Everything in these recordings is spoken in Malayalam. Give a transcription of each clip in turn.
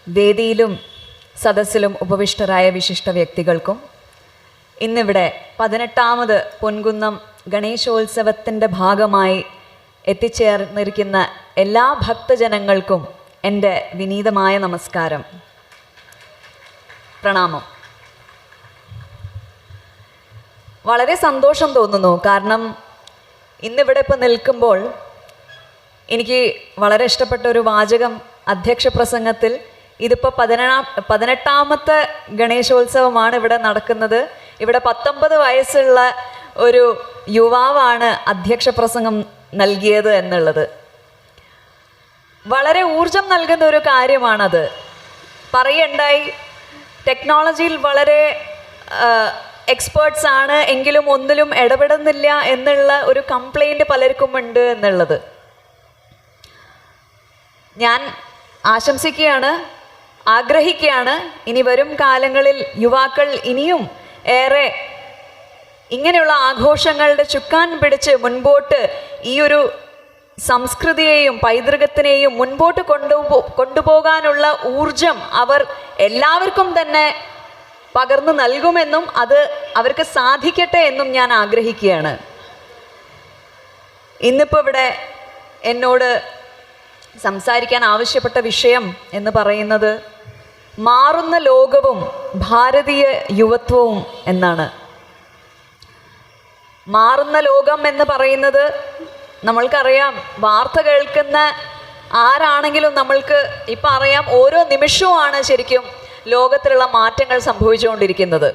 വേദിയിലും സദസ്സിലും ഉപവിഷ്ടരായ വിശിഷ്ട വ്യക്തികൾക്കും ഇന്നിവിടെ 18ാമത് പൊൻകുന്നം ഗണേശോത്സവത്തിൻ്റെ ഭാഗമായി എത്തിച്ചേർന്നിരിക്കുന്ന എല്ലാ ഭക്തജനങ്ങൾക്കും എൻ്റെ വിനീതമായ നമസ്കാരം, പ്രണാമം. വളരെ സന്തോഷം തോന്നുന്നു. കാരണം ഇന്നിവിടെ ഇപ്പോൾ നിൽക്കുമ്പോൾ എനിക്ക് വളരെ ഇഷ്ടപ്പെട്ട ഒരു വാചകം അധ്യക്ഷ പ്രസംഗത്തിൽ, ഇതിപ്പോൾ 18ാമത്തെ ഗണേശോത്സവമാണ് ഇവിടെ നടക്കുന്നത്. ഇവിടെ 19 വയസ്സുള്ള ഒരു യുവാവാണ് അധ്യക്ഷ പ്രസംഗം നൽകിയത് എന്നുള്ളത് വളരെ ഊർജം നൽകുന്ന ഒരു കാര്യമാണത്. പറയണ്ടായി, ടെക്നോളജിയിൽ വളരെ എക്സ്പേർട്സ് ആണ്, എങ്കിലും ഒന്നിലും ഇടപെടുന്നില്ല എന്നുള്ള ഒരു കംപ്ലൈൻറ്റ് പലർക്കും ഉണ്ട് എന്നുള്ളത്. ഞാൻ ആശംസിക്കുകയാണ്, ആഗ്രഹിക്കുകയാണ്, ഇനി വരും കാലങ്ങളിൽ യുവാക്കൾ ഇനിയും ഏറെ ഇങ്ങനെയുള്ള ആഘോഷങ്ങളുടെ ചുക്കാൻ പിടിച്ച് മുൻപോട്ട് ഈ ഒരു സംസ്കൃതിയെയും പൈതൃകത്തിനെയും മുൻപോട്ട് കൊണ്ടുപോകാനുള്ള ഊർജം അവർ എല്ലാവർക്കും തന്നെ പകർന്നു നൽകുമെന്നും അത് അവർക്ക് സാധിക്കട്ടെ എന്നും ഞാൻ ആഗ്രഹിക്കുകയാണ്. ഇന്നിപ്പോൾ ഇവിടെ എന്നോട് സംസാരിക്കാൻ ആവശ്യപ്പെട്ട വിഷയം എന്ന് പറയുന്നത് മാറുന്ന ലോകവും ഭാരതീയ യുവത്വവും എന്നാണ്. മാറുന്ന ലോകം എന്ന് പറയുന്നത് നമ്മൾക്കറിയാം. വാർത്ത കേൾക്കുന്ന ആരാണെങ്കിലും നമ്മൾക്ക് ഇപ്പം അറിയാം, ഓരോ നിമിഷവുമാണ് ശരിക്കും ലോകത്തിലുള്ള മാറ്റങ്ങൾ സംഭവിച്ചുകൊണ്ടിരിക്കുന്നത്.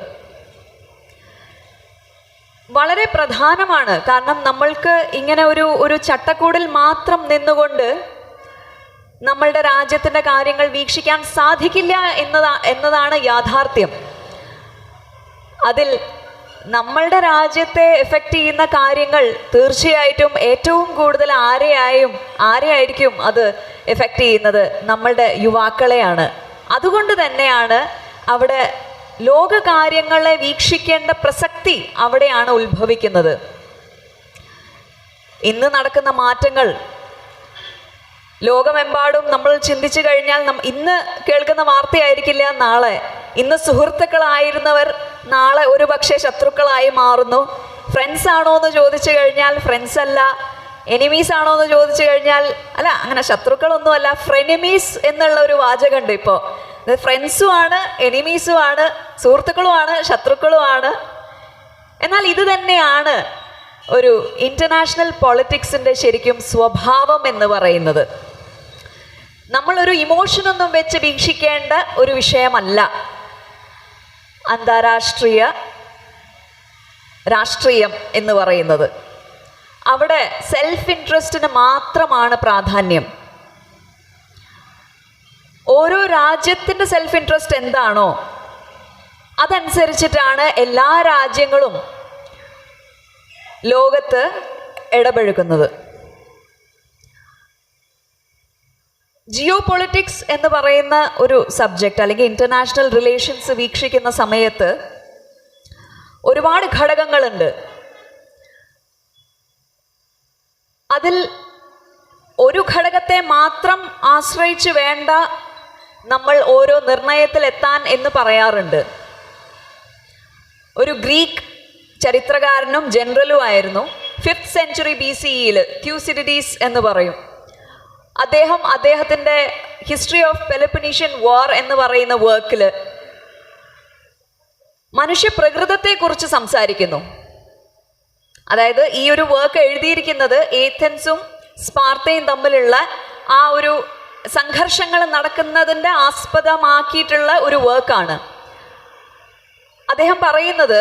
വളരെ പ്രധാനമാണ്. കാരണം നമ്മൾക്ക് ഇങ്ങനെ ഒരു ചട്ടക്കൂടിൽ മാത്രം നിന്നുകൊണ്ട് നമ്മളുടെ രാജ്യത്തിൻ്റെ കാര്യങ്ങൾ വീക്ഷിക്കാൻ സാധിക്കില്ല എന്നതാണ് യാഥാർത്ഥ്യം. അതിൽ നമ്മളുടെ രാജ്യത്തെ എഫക്റ്റ് ചെയ്യുന്ന കാര്യങ്ങൾ തീർച്ചയായിട്ടും ഏറ്റവും കൂടുതൽ ആരെയായിരിക്കും അത് എഫക്റ്റ് ചെയ്യുന്നത്? നമ്മളുടെ യുവാക്കളെയാണ്. അതുകൊണ്ട് തന്നെയാണ് അവിടെ ലോക കാര്യങ്ങളെ വീക്ഷിക്കേണ്ട പ്രസക്തി അവിടെയാണ് ഉത്ഭവിക്കുന്നത്. ഇന്ന് നടക്കുന്ന മാറ്റങ്ങൾ ലോകമെമ്പാടും നമ്മൾ ചിന്തിച്ചു കഴിഞ്ഞാൽ ഇന്ന് കേൾക്കുന്ന വാർത്തയായിരിക്കില്ല നാളെ. ഇന്ന് സുഹൃത്തുക്കളായിരുന്നവർ നാളെ ഒരു പക്ഷേ ശത്രുക്കളായി മാറുന്നു. ഫ്രണ്ട്സ് ആണോ എന്ന് ചോദിച്ചു കഴിഞ്ഞാൽ ഫ്രണ്ട്സ് അല്ല. എനിമീസ് ആണോ എന്ന് ചോദിച്ചു കഴിഞ്ഞാൽ അല്ല, അങ്ങനെ ശത്രുക്കളൊന്നുമല്ല, ഫ്രെനിമീസ് എന്നുള്ള ഒരു വാചകമുണ്ട്. ഇപ്പോൾ ഫ്രണ്ട്സുമാണ്, എനിമീസുമാണ്, സുഹൃത്തുക്കളുമാണ്, ശത്രുക്കളുമാണ്. എന്നാൽ ഇത് തന്നെയാണ് ഒരു ഇൻ്റർനാഷണൽ പൊളിറ്റിക്സിൻ്റെ ശരിക്കും സ്വഭാവം എന്ന് പറയുന്നത്. നമ്മളൊരു ഇമോഷനൊന്നും വെച്ച് വീക്ഷിക്കേണ്ട ഒരു വിഷയമല്ല അന്താരാഷ്ട്രീയ രാഷ്ട്രീയം എന്ന് പറയുന്നത്. അവിടെ സെൽഫ് ഇൻട്രസ്റ്റിന് മാത്രമാണ് പ്രാധാന്യം. ഓരോ രാജ്യത്തിൻ്റെ സെൽഫ് ഇൻട്രസ്റ്റ് എന്താണോ അതനുസരിച്ചിട്ടാണ് എല്ലാ രാജ്യങ്ങളും ലോകത്ത് ഇടപഴകുന്നത്. ജിയോ പൊളിറ്റിക്സ് എന്ന് പറയുന്ന ഒരു സബ്ജക്റ്റ് അല്ലെങ്കിൽ ഇൻ്റർനാഷണൽ റിലേഷൻസ് വീക്ഷിക്കുന്ന സമയത്ത് ഒരുപാട് ഘടകങ്ങളുണ്ട്. അതിൽ ഒരു ഘടകത്തെ മാത്രം ആശ്രയിച്ച് വേണ്ട നമ്മൾ ഓരോ നിർണയത്തിലെത്താൻ എന്ന് പറയാറുണ്ട്. ഒരു ഗ്രീക്ക് ചരിത്രകാരനും ജനറലും ആയിരുന്നു. 5th സെഞ്ച്വറി BCE ട്യൂസിഡിഡീസ് എന്ന് പറയും. അദ്ദേഹത്തിൻ്റെ ഹിസ്റ്ററി ഓഫ് പെലപ്പനീഷ്യൻ വാർ എന്ന് പറയുന്ന വർക്കിൽ മനുഷ്യപ്രകൃതത്തെക്കുറിച്ച് സംസാരിക്കുന്നു. അതായത് ഈ ഒരു വർക്ക് എഴുതിയിരിക്കുന്നത് ഏഥൻസും സ്പാർത്തയും തമ്മിലുള്ള ആ ഒരു സംഘർഷങ്ങൾ നടക്കുന്നതിൻ്റെ ആസ്പദമാക്കിയിട്ടുള്ള ഒരു വർക്കാണ്. അദ്ദേഹം പറയുന്നത്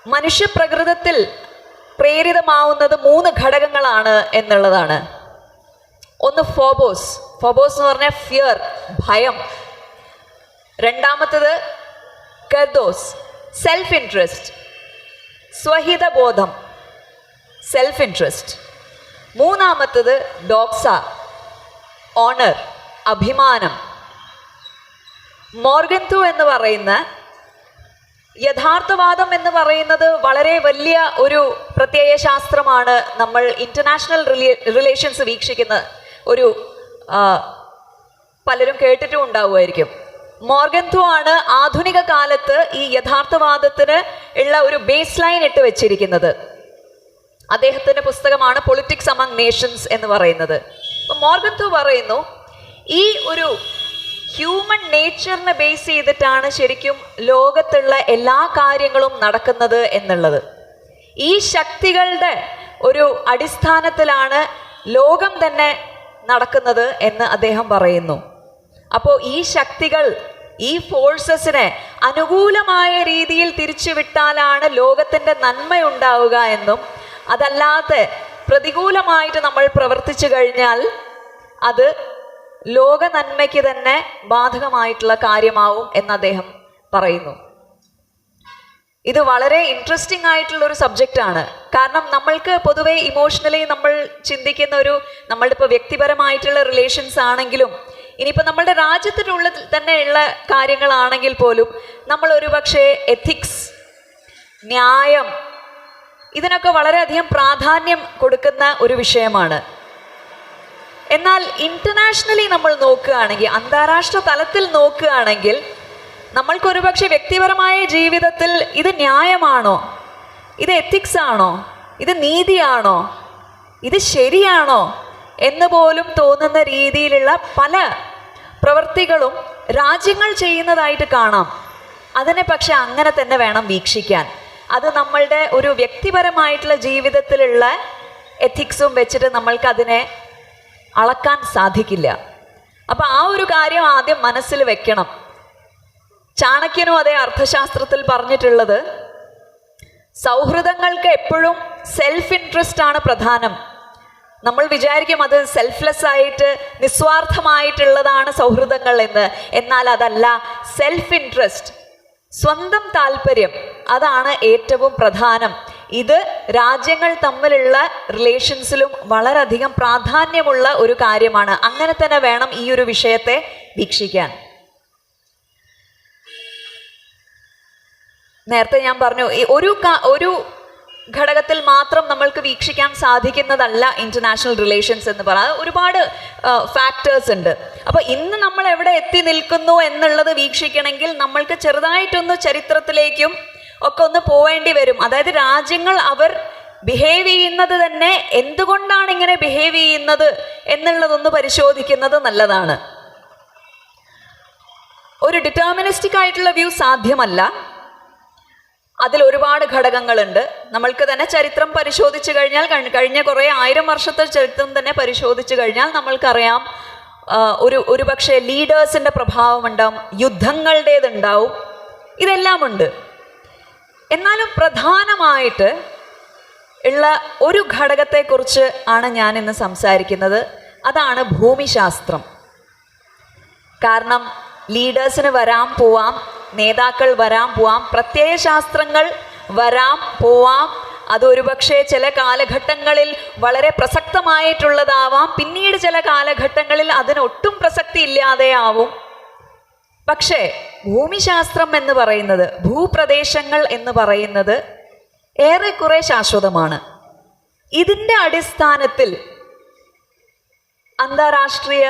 മനുഷ്യപ്രകൃതത്തിൽ പ്രേരിതമാവുന്നത് 3 ഘടകങ്ങളാണ് എന്നുള്ളതാണ്. ഒന്ന് ഫോബോസ് എന്ന് പറഞ്ഞാൽ ഫിയർ, ഭയം. രണ്ടാമത്തത് കെർദോസ്, സെൽഫ് ഇൻട്രസ്റ്റ്, സ്വഹിതബോധം, സെൽഫ് ഇൻട്രസ്റ്റ്. മൂന്നാമത്തത് ഡോക്സ, ഓണർ, അഭിമാനം. മോർഗൻതു എന്ന് പറയുന്ന യഥാർത്ഥവാദം എന്ന് പറയുന്നത് വളരെ വലിയ ഒരു പ്രത്യയശാസ്ത്രമാണ്. നമ്മൾ ഇൻ്റർനാഷണൽ റിലേഷൻസ് വീക്ഷിക്കുന്ന ഒരു പലരും കേട്ടിട്ടും ഉണ്ടാവുമായിരിക്കും. മോർഗൻഥോ ആണ് ആധുനിക കാലത്ത് ഈ യഥാർത്ഥവാദത്തിന് ഉള്ള ഒരു ബേസ് ലൈൻ ഇട്ട് വെച്ചിരിക്കുന്നത്. അദ്ദേഹത്തിന്റെ പുസ്തകമാണ് പൊളിറ്റിക്സ് അമംഗ് നേഷൻസ് എന്ന് പറയുന്നത്. അപ്പൊ മോർഗൻഥോ പറയുന്നു, ഈ ഒരു ഹ്യൂമൻ നേച്ചറിനെ ബേസ് ചെയ്തിട്ടാണ് ശരിക്കും ലോകത്തുള്ള എല്ലാ കാര്യങ്ങളും നടക്കുന്നത് എന്നുള്ളത്. ഈ ശക്തികളുടെ ഒരു അടിസ്ഥാനത്തിലാണ് ലോകം തന്നെ നടക്കുന്നത് എന്ന് അദ്ദേഹം പറയുന്നു. അപ്പോൾ ഈ ശക്തികൾ, ഈ ഫോഴ്സസിനെ അനുകൂലമായ രീതിയിൽ തിരിച്ചുവിട്ടാലാണ് ലോകത്തിൻ്റെ നന്മയുണ്ടാവുക എന്നും, അതല്ലാതെ പ്രതികൂലമായിട്ട് നമ്മൾ പ്രവർത്തിച്ചു കഴിഞ്ഞാൽ അത് ലോക നന്മയ്ക്ക് തന്നെ ബാധകമായിട്ടുള്ള കാര്യമാവും എന്ന് അദ്ദേഹം പറയുന്നു. ഇത് വളരെ ഇൻട്രസ്റ്റിംഗ് ആയിട്ടുള്ള ഒരു സബ്ജക്റ്റാണ്. കാരണം നമ്മൾക്ക് പൊതുവെ ഇമോഷണലി നമ്മൾ ചിന്തിക്കുന്ന നമ്മളുടെ ഇപ്പോൾ വ്യക്തിപരമായിട്ടുള്ള റിലേഷൻസ് ആണെങ്കിലും ഇനിയിപ്പോൾ നമ്മളുടെ രാജ്യത്തിനുള്ളിൽ തന്നെയുള്ള കാര്യങ്ങളാണെങ്കിൽ പോലും നമ്മൾ ഒരുപക്ഷെ എത്തിക്സ്, ന്യായം, ഇതിനൊക്കെ വളരെയധികം പ്രാധാന്യം കൊടുക്കുന്ന ഒരു വിഷയമാണ്. എന്നാൽ ഇന്റർനാഷണലി നമ്മൾ നോക്കുകയാണെങ്കിൽ, അന്താരാഷ്ട്ര തലത്തിൽ നോക്കുകയാണെങ്കിൽ, നമ്മൾക്കൊരുപക്ഷെ വ്യക്തിപരമായ ജീവിതത്തിൽ ഇത് ന്യായമാണോ, ഇത് എത്തിക്സ് ആണോ, ഇത് നീതിയാണോ, ഇത് ശരിയാണോ എന്ന് പോലും തോന്നുന്ന രീതിയിലുള്ള പല പ്രവൃത്തികളും രാജ്യങ്ങൾ ചെയ്യുന്നതായിട്ട് കാണാം. അതിനെ പക്ഷെ അങ്ങനെ തന്നെ വേണം വീക്ഷിക്കാൻ. അത് നമ്മളുടെ ഒരു വ്യക്തിപരമായിട്ടുള്ള ജീവിതത്തിലുള്ള എത്തിക്സും വെച്ചിട്ട് നമ്മൾക്കതിനെ അളക്കാൻ സാധിക്കില്ല. അപ്പം ആ ഒരു കാര്യം ആദ്യം മനസ്സിൽ വെക്കണം. ചാണക്യനും അതേ അർത്ഥശാസ്ത്രത്തിൽ പറഞ്ഞിട്ടുള്ളത്, സൗഹൃദങ്ങൾക്ക് എപ്പോഴും സെൽഫ് ഇൻട്രസ്റ്റ് ആണ് പ്രധാനം. നമ്മൾ വിചാരിക്കും അത് സെൽഫ്ലെസ് ആയിട്ട് നിസ്വാർത്ഥമായിട്ടുള്ളതാണ് സൗഹൃദങ്ങൾ എന്ന്. എന്നാൽ അതല്ല. സെൽഫ് ഇൻട്രസ്റ്റ്, സ്വന്തം താല്പര്യം, അതാണ് ഏറ്റവും പ്രധാനം. ഇത് രാജ്യങ്ങൾ തമ്മിലുള്ള റിലേഷൻസിലും വളരെയധികം പ്രാധാന്യമുള്ള ഒരു കാര്യമാണ്. അങ്ങനെ തന്നെ വേണം ഈ ഒരു വിഷയത്തെ വീക്ഷിക്കാൻ. നേരത്തെ ഞാൻ പറഞ്ഞു, ഒരു ഘടകത്തിൽ മാത്രം നമ്മൾക്ക് വീക്ഷിക്കാൻ സാധിക്കുന്നതല്ല ഇന്റർനാഷണൽ റിലേഷൻസ് എന്ന് പറയുന്നത്. ഒരുപാട് ഫാക്ടേഴ്സ് ഉണ്ട്. അപ്പോൾ ഇന്ന് നമ്മൾ എവിടെ എത്തി നിൽക്കുന്നു എന്നുള്ളത് വീക്ഷിക്കണമെങ്കിൽ നമ്മൾക്ക് ചെറുതായിട്ടൊന്ന് ചരിത്രത്തിലേക്കും ഒക്കെ ഒന്ന് പോവേണ്ടി വരും. അതായത് രാജ്യങ്ങൾ അവർ ബിഹേവ് ചെയ്യുന്നത് തന്നെ എന്തുകൊണ്ടാണ് ഇങ്ങനെ ബിഹേവ് ചെയ്യുന്നത് എന്നുള്ളതൊന്ന് പരിശോധിക്കുന്നത് നല്ലതാണ്. ഒരു ഡിറ്റർമിനിസ്റ്റിക് ആയിട്ടുള്ള വ്യൂ സാധ്യമല്ല. അതിൽ ഒരുപാട് ഘടകങ്ങളുണ്ട്. നമ്മൾക്ക് തന്നെ ചരിത്രം പരിശോധിച്ചു കഴിഞ്ഞാൽ, കഴിഞ്ഞ കുറേ 1000 വർഷത്തെ ചരിത്രം തന്നെ പരിശോധിച്ചു കഴിഞ്ഞാൽ നമ്മൾക്കറിയാം, ഒരു പക്ഷേ ലീഡേഴ്സിൻ്റെ പ്രഭാവം ഉണ്ടാവും, യുദ്ധങ്ങളുടേതുണ്ടാവും, ഇതെല്ലാം ഉണ്ട്. എന്നാലും പ്രധാനമായിട്ട് ഉള്ള ഒരു ഘടകത്തെക്കുറിച്ച് ആണ് ഞാൻ ഇന്ന് സംസാരിക്കുന്നത്. അതാണ് ഭൂമിശാസ്ത്രം. കാരണം ലീഡേഴ്സിന് വരാം പോവാം, നേതാക്കൾ വരാം പോവാം, പ്രത്യയശാസ്ത്രങ്ങൾ വരാം പോവാം. അതൊരുപക്ഷെ ചില കാലഘട്ടങ്ങളിൽ വളരെ പ്രസക്തമായിട്ടുള്ളതാവാം, പിന്നീട് ചില കാലഘട്ടങ്ങളിൽ അതിനൊട്ടും പ്രസക്തി ഇല്ലാതെയാവും. പക്ഷേ ഭൂമിശാസ്ത്രം എന്ന് പറയുന്നത്, ഭൂപ്രദേശങ്ങൾ എന്ന് പറയുന്നത് ഏറെക്കുറെ ശാശ്വതമാണ്. ഇതിൻ്റെ അടിസ്ഥാനത്തിൽ അന്താരാഷ്ട്രീയ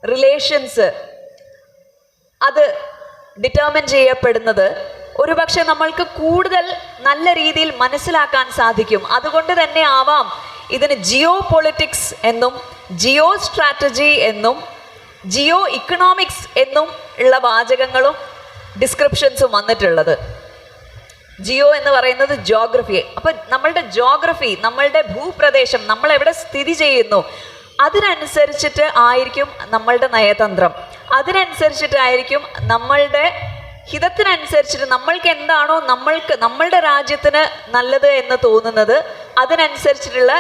റിലേഷൻസ് അത് ഡിറ്റർമിൻ ചെയ്യപ്പെടുന്നത് ഒരുപക്ഷെ നമ്മൾക്ക് കൂടുതൽ നല്ല രീതിയിൽ മനസ്സിലാക്കാൻ സാധിക്കും. അതുകൊണ്ട് തന്നെ ആവാം ഇതിന് ജിയോ പൊളിറ്റിക്സ് എന്നും ജിയോ സ്ട്രാറ്റജി എന്നും ജിയോ ഇക്കണോമിക്സ് എന്നും ഉള്ള വാചകങ്ങളും ഡിസ്ക്രിപ്ഷൻസും വന്നിട്ടുള്ളത്. ജിയോ എന്ന് പറയുന്നത് ജോഗ്രഫി. അപ്പം നമ്മളുടെ ജോഗ്രഫി, നമ്മളുടെ ഭൂപ്രദേശം, നമ്മൾ എവിടെ സ്ഥിതി ചെയ്യുന്നു, അതിനനുസരിച്ചിട്ട് ആയിരിക്കും നമ്മളുടെ നയതന്ത്രം. അതിനനുസരിച്ചിട്ടായിരിക്കും നമ്മളുടെ ഹിതത്തിനനുസരിച്ചിട്ട് നമ്മൾക്ക് എന്താണോ നമ്മളുടെ രാജ്യത്തിന് നല്ലത് എന്ന് തോന്നുന്നത്, അതിനനുസരിച്ചിട്ടുള്ള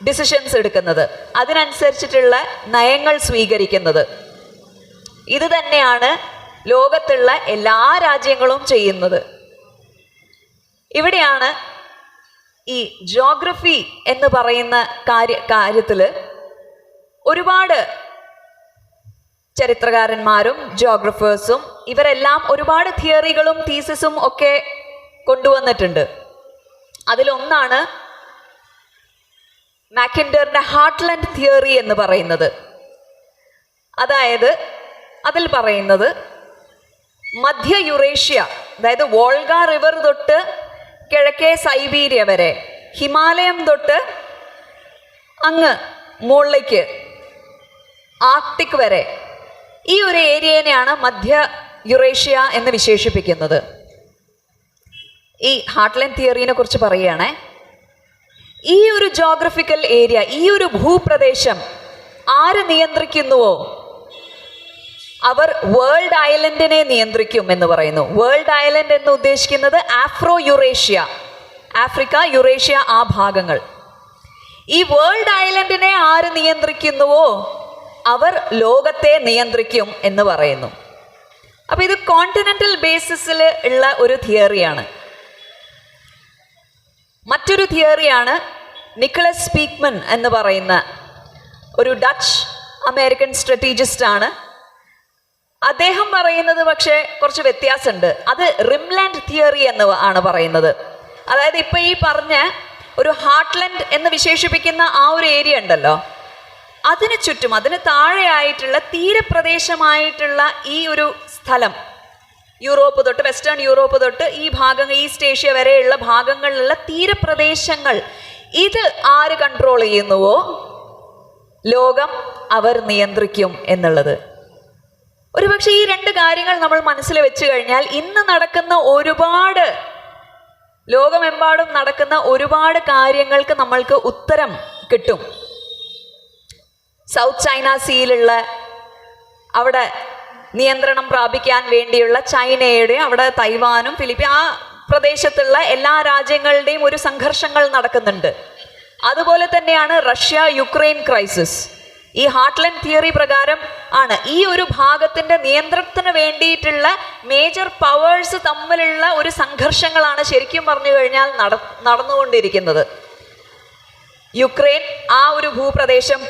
ഡിസിഷൻസ് എടുക്കുന്നത്, അതിനനുസരിച്ചിട്ടുള്ള നയങ്ങൾ സ്വീകരിക്കുന്നത്. ഇത് തന്നെയാണ് ലോകത്തുള്ള എല്ലാ രാജ്യങ്ങളും ചെയ്യുന്നത്. ഇവിടെയാണ് ഈ ജോഗ്രഫി എന്ന് പറയുന്ന കാര്യത്തിൽ ഒരുപാട് ചരിത്രകാരന്മാരും ജോഗ്രഫേഴ്സും ഇവരെല്ലാം ഒരുപാട് തിയറികളും തീസിസും ഒക്കെ കൊണ്ടുവന്നിട്ടുണ്ട്. അതിലൊന്നാണ് മാക്കിൻഡറിന്റെ ഹാർട്ട്ലാൻഡ് തിയറി എന്ന് പറയുന്നത്. അതായത് അതിൽ പറയുന്നത് മധ്യ യുറേഷ്യ, അതായത് വോൾഗ റിവർ തൊട്ട് കിഴക്കേ സൈബീരിയ വരെ, ഹിമാലയം തൊട്ട് അങ്ങ് മുകളിലേക്ക് ആർട്ടിക് വരെ, ഈ ഒരു ഏരിയനെയാണ് മധ്യ യുറേഷ്യ എന്ന് വിശേഷിപ്പിക്കുന്നത്. ഈ ഹാർട്ട്ലാൻഡ് തിയറിനെ കുറിച്ച് പറയുകയാണേ. ഈ ഒരു ജോഗ്രഫിക്കൽ ഏരിയ, ഈ ഒരു ഭൂപ്രദേശം ആര് നിയന്ത്രിക്കുന്നുവോ അവർ വേൾഡ് ഐലൻഡിനെ നിയന്ത്രിക്കും എന്ന് പറയുന്നു. വേൾഡ് ഐലൻഡ് എന്ന് ഉദ്ദേശിക്കുന്നത് ആഫ്രോ യുറേഷ്യ, ആഫ്രിക്ക, യുറേഷ്യ, ആ ഭാഗങ്ങൾ. ഈ വേൾഡ് ഐലൻഡിനെ ആര് നിയന്ത്രിക്കുന്നുവോ അവർ ലോകത്തെ നിയന്ത്രിക്കും എന്ന് പറയുന്നു. അപ്പൊ ഇത് കോണ്ടിനെന്റൽ ബേസിസിൽ ഉള്ള ഒരു തിയറിയാണ്. മറ്റൊരു തിയറിയാണ് നിക്കോളസ് പീക്ക്മൻ എന്ന് പറയുന്ന ഒരു ഡച്ച് അമേരിക്കൻ സ്ട്രാറ്റജിസ്റ്റ് ആണ്. അദ്ദേഹം പറയുന്നത് പക്ഷേ കുറച്ച് വ്യത്യാസമുണ്ട്. അത് റിംലാൻഡ് തിയറി എന്ന് ആണ് പറയുന്നത്. അതായത് ഇപ്പൊ ഈ പറഞ്ഞ ഒരു ഹാർട്ട്ലാൻഡ് എന്ന് വിശേഷിപ്പിക്കുന്ന ആ ഒരു ഏരിയ ഉണ്ടല്ലോ, അതിന് ചുറ്റും, അതിന് താഴെയായിട്ടുള്ള തീരപ്രദേശമായിട്ടുള്ള ഈ ഒരു സ്ഥലം, യൂറോപ്പ് തൊട്ട്, വെസ്റ്റേൺ യൂറോപ്പ് തൊട്ട് ഈ ഭാഗങ്ങൾ, ഈസ്റ്റ് ഏഷ്യ വരെയുള്ള ഭാഗങ്ങളിലുള്ള തീരപ്രദേശങ്ങൾ, ഇത് ആര് കൺട്രോൾ ചെയ്യുന്നുവോ ലോകം അവർ നിയന്ത്രിക്കും എന്നുള്ളത്. ഒരുപക്ഷെ ഈ രണ്ട് കാര്യങ്ങൾ നമ്മൾ മനസ്സിൽ വെച്ച് കഴിഞ്ഞാൽ ഇന്ന് നടക്കുന്ന ഒരുപാട്, ലോകമെമ്പാടും നടക്കുന്ന ഒരുപാട് കാര്യങ്ങൾക്ക് നമ്മൾക്ക് ഉത്തരം കിട്ടും. സൗത്ത് ചൈന സീയിലുള്ള അവിടെ നിയന്ത്രണം പ്രാപിക്കാൻ വേണ്ടിയുള്ള ചൈനയുടെ, അവിടെ തൈവാനും ഫിലിപ്പീൻ, ആ പ്രദേശത്തുള്ള എല്ലാ രാജ്യങ്ങളുടെയും ഒരു സംഘർഷങ്ങൾ നടക്കുന്നുണ്ട്. അതുപോലെ തന്നെയാണ് റഷ്യ യുക്രൈൻ ക്രൈസിസ്. ഈ ഹാർട്ട്ലാൻഡ് തിയറി പ്രകാരം ആണ് ഈ ഒരു ഭാഗത്തിന്റെ നിയന്ത്രണത്തിന് വേണ്ടിയിട്ടുള്ള മേജർ പവേഴ്സ് തമ്മിലുള്ള ഒരു സംഘർഷങ്ങളാണ് ശരിക്കും പറഞ്ഞു കഴിഞ്ഞാൽ നടന്നുകൊണ്ടിരിക്കുന്നത്. യുക്രൈൻ ആ ഒരു ഭൂപ്രദേശം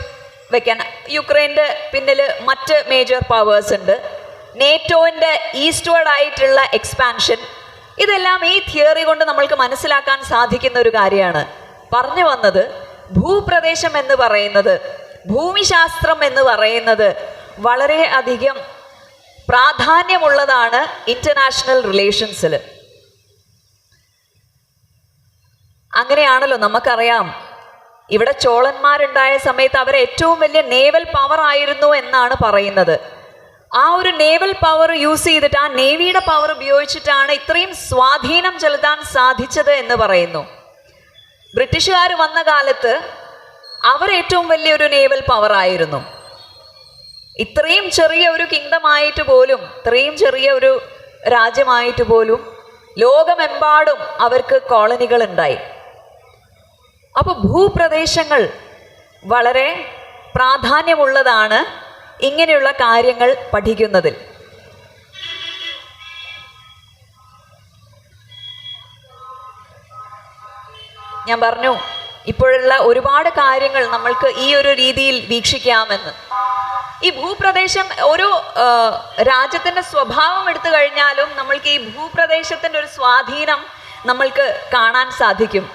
വെക്കാൻ, യുക്രൈൻ്റെ പിന്നിൽ മറ്റ് മേജർ പവേഴ്സ് ഉണ്ട്. നേറ്റോന്റെ ഈസ്റ്റ്വേർഡ് ആയിട്ടുള്ള എക്സ്പാൻഷൻ, ഇതെല്ലാം ഈ തിയറി കൊണ്ട് നമ്മൾക്ക് മനസ്സിലാക്കാൻ സാധിക്കുന്ന ഒരു കാര്യമാണ്. പറഞ്ഞു വന്നത്, ഭൂപ്രദേശം എന്ന് പറയുന്നത്, ഭൂമിശാസ്ത്രം എന്ന് പറയുന്നത് വളരെ അധികം പ്രാധാന്യമുള്ളതാണ് ഇന്റർനാഷണൽ റിലേഷൻസിൽ. അങ്ങനെയാണല്ലോ നമുക്കറിയാം. ഇവിടെ ചോളന്മാരുണ്ടായ സമയത്ത് അവർ ഏറ്റവും വലിയ നേവൽ പവർ ആയിരുന്നു എന്നാണ് പറയുന്നത്. ആ ഒരു നേവൽ പവർ യൂസ് ചെയ്തിട്ട്, ആ നേവിയുടെ പവർ ഉപയോഗിച്ചിട്ടാണ് ഇത്രയും സ്വാധീനം ചെലുത്താൻ സാധിച്ചത് എന്ന് പറയുന്നു. ബ്രിട്ടീഷുകാർ വന്ന കാലത്ത് അവർ ഏറ്റവും വലിയൊരു നേവൽ പവർ ആയിരുന്നു. ഇത്രയും ചെറിയ ഒരു കിങ്ഡം ആയിട്ട് പോലും, ഇത്രയും ചെറിയ ഒരു രാജ്യമായിട്ട് പോലും ലോകമെമ്പാടും അവർക്ക് കോളനികൾ ഉണ്ടായി. അപ്പൊ ഭൂപ്രദേശങ്ങൾ വളരെ പ്രാധാന്യമുള്ളതാണ് ഇങ്ങനെയുള്ള കാര്യങ്ങൾ പഠിക്കുന്നതിൽ. ഞാൻ പറഞ്ഞു, ഇപ്പോഴുള്ള ഒരുപാട് കാര്യങ്ങൾ നമ്മൾക്ക് ഈ ഒരു രീതിയിൽ വീക്ഷിക്കാമെന്ന്. ഈ ഭൂപ്രദേശം, ഒരു രാജ്യത്തിന്റെ സ്വഭാവം എടുത്തു കഴിഞ്ഞാലും നമ്മൾക്ക് ഈ ഭൂപ്രദേശത്തിന്റെ ഒരു സ്വാധീനം നമ്മൾക്ക് കാണാൻ സാധിക്കും.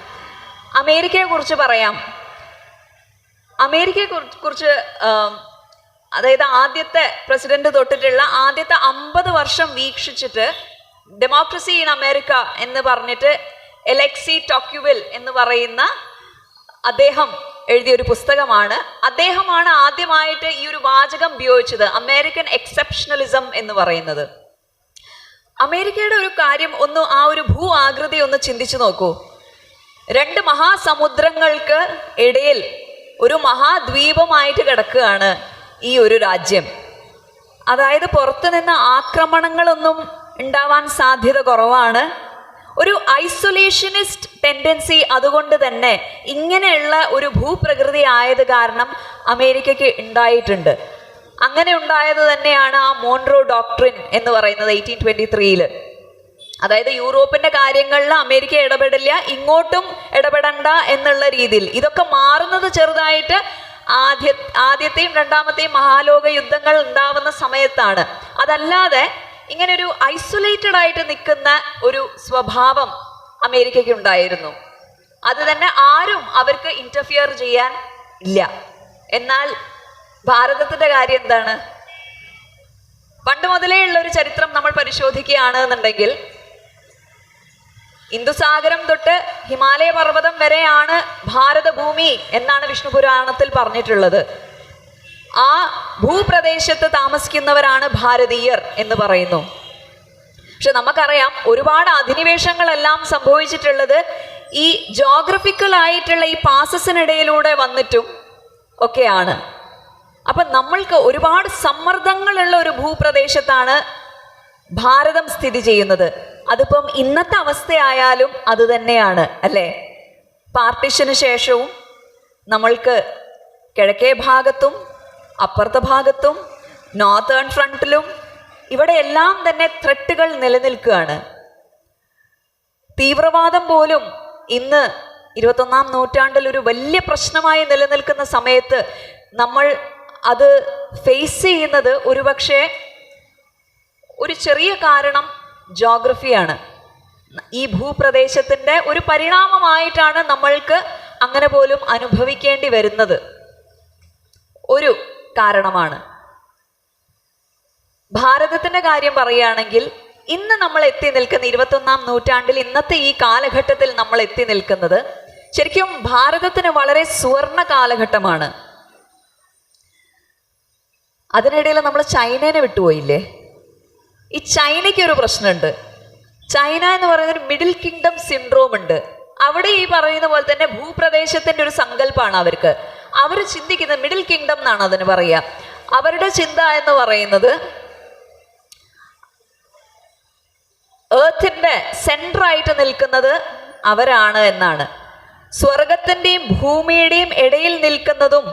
അമേരിക്കയെ കുറിച്ച് പറയാം. അമേരിക്കയെ കുറിച്ച്, അതായത് ആദ്യത്തെ പ്രസിഡന്റ് തൊട്ടിട്ടുള്ള ആദ്യത്തെ 50 വർഷം വീക്ഷിച്ചിട്ട് ഡെമോക്രസി ഇൻ അമേരിക്ക എന്ന് പറഞ്ഞിട്ട് എലക്സി ടോക്യുവിൽ എന്ന് പറയുന്ന അദ്ദേഹം എഴുതിയൊരു പുസ്തകമാണ്. അദ്ദേഹമാണ് ആദ്യമായിട്ട് ഈ ഒരു വാചകം ഉപയോഗിച്ചത്, അമേരിക്കൻ എക്സെപ്ഷണലിസം എന്ന് പറയുന്നത്. അമേരിക്കയുടെ ഒരു കാര്യം ഒന്ന്, ആ ഒരു ഭൂ ആകൃതി ഒന്ന് ചിന്തിച്ചു നോക്കൂ. 2 മഹാസമുദ്രങ്ങൾക്ക് ഇടയിൽ ഒരു മഹാദ്വീപമായിട്ട് കിടക്കുകയാണ് ഈ ഒരു രാജ്യം. അതായത് പുറത്തു നിന്ന് ആക്രമണങ്ങളൊന്നും ഉണ്ടാവാൻ സാധ്യത കുറവാണ്. ഒരു ഐസൊലേഷനിസ്റ്റ് ടെൻഡൻസി അതുകൊണ്ട് തന്നെ ഇങ്ങനെയുള്ള ഒരു ഭൂപ്രകൃതി ആയത് കാരണം അമേരിക്കയ്ക്ക് ഉണ്ടായിട്ടുണ്ട്. അങ്ങനെ ഉണ്ടായത് തന്നെയാണ് ആ മോൺറോ ഡോക്ട്രിൻ എന്ന് പറയുന്നത് 1823. അതായത് യൂറോപ്പിന്റെ കാര്യങ്ങളിൽ അമേരിക്ക ഇടപെടില്ല, ഇങ്ങോട്ടും ഇടപെടണ്ട എന്നുള്ള രീതിയിൽ. ഇതൊക്കെ മാറുന്നത് ചെറുതായിട്ട് ആദ്യത്തെയും രണ്ടാമത്തെയും മഹാലോക യുദ്ധങ്ങൾ ഉണ്ടാവുന്ന സമയത്താണ്. അതല്ലാതെ ഇങ്ങനെ ഒരു ഐസൊലേറ്റഡ് ആയിട്ട് നിൽക്കുന്ന ഒരു സ്വഭാവം അമേരിക്കയ്ക്ക് ഉണ്ടായിരുന്നു. അത് തന്നെ ആരും അവർക്ക് ഇന്റർഫിയർ ചെയ്യാൻ ഇല്ല. എന്നാൽ ഭാരതത്തിന്റെ കാര്യം എന്താണ്? പണ്ട് മുതലേ ഉള്ള ഒരു ചരിത്രം നമ്മൾ പരിശോധിക്കുകയാണ് എന്നുണ്ടെങ്കിൽ ഇന്ദുസാഗരം തൊട്ട് ഹിമാലയ പർവ്വതം വരെയാണ് ഭാരതഭൂമി എന്നാണ് വിഷ്ണു പുരാണത്തിൽ പറഞ്ഞിട്ടുള്ളത്. ആ ഭൂപ്രദേശത്ത് താമസിക്കുന്നവരാണ് ഭാരതീയർ എന്ന് പറയുന്നു. പക്ഷെ നമുക്കറിയാം ഒരുപാട് അധിനിവേശങ്ങളെല്ലാം സംഭവിച്ചിട്ടുള്ളത് ഈ ജോഗ്രഫിക്കൽ ആയിട്ടുള്ള ഈ പാസസിനിടയിലൂടെ വന്നിട്ടും ഒക്കെയാണ്. അപ്പം നമ്മൾക്ക് ഒരുപാട് സമ്മർദ്ദങ്ങളുള്ള ഒരു ഭൂപ്രദേശത്താണ് ഭാരതം സ്ഥിതി ചെയ്യുന്നത്. അതിപ്പം ഇന്നത്തെ അവസ്ഥയായാലും അത് തന്നെയാണ് അല്ലേ. പാർട്ടീഷന് ശേഷവും നമ്മൾക്ക് കിഴക്കേ ഭാഗത്തും അപ്പുറത്തെ ഭാഗത്തും നോർത്തേൺ ഫ്രണ്ടിലും ഇവിടെ എല്ലാം തന്നെ ത്രെട്ടുകൾ നിലനിൽക്കുകയാണ്. തീവ്രവാദം പോലും ഇന്ന് 21-ാം നൂറ്റാണ്ടിൽ ഒരു വലിയ പ്രശ്നമായി നിലനിൽക്കുന്ന സമയത്ത് നമ്മൾ അത് ഫേസ് ചെയ്യുന്നത് ഒരുപക്ഷെ ഒരു ചെറിയ കാരണം ജോഗ്രഫിയാണ്. ഈ ഭൂപ്രദേശത്തിൻ്റെ ഒരു പരിണാമമായിട്ടാണ് നമ്മൾക്ക് അങ്ങനെ പോലും അനുഭവിക്കേണ്ടി വരുന്നത്. ഒരു കാരണമാണ്. ഭാരതത്തിൻ്റെ കാര്യം പറയുകയാണെങ്കിൽ ഇന്ന് നമ്മൾ എത്തി നിൽക്കുന്ന 21-ാം നൂറ്റാണ്ടിൽ ഇന്നത്തെ ഈ കാലഘട്ടത്തിൽ നമ്മൾ എത്തി നിൽക്കുന്നത് ശരിക്കും ഭാരതത്തിന് വളരെ സുവർണ കാലഘട്ടമാണ്. അതിനിടയിൽ നമ്മൾ ചൈനേനെ വിട്ടുപോയില്ലേ. ഈ ചൈനയ്ക്ക് ഒരു പ്രശ്നമുണ്ട്. ചൈന എന്ന് പറയുന്ന ഒരു മിഡിൽ കിങ്ഡം സിൻഡ്രോം ഉണ്ട്. അവിടെ ഈ പറയുന്ന പോലെ തന്നെ ഭൂപ്രദേശത്തിൻ്റെ ഒരു സങ്കല്പമാണ് അവർക്ക്. അവർ ചിന്തിക്കുന്നത് മിഡിൽ കിങ്ഡം എന്നാണ് അതിന് പറയുക. അവരുടെ ചിന്ത എന്ന് പറയുന്നത് ഏർത്തിൻ്റെ സെൻട്രായിട്ട് നിൽക്കുന്നത് അവരാണ് എന്നാണ്. സ്വർഗത്തിൻ്റെയും ഭൂമിയുടെയും ഇടയിൽ നിൽക്കുന്നതും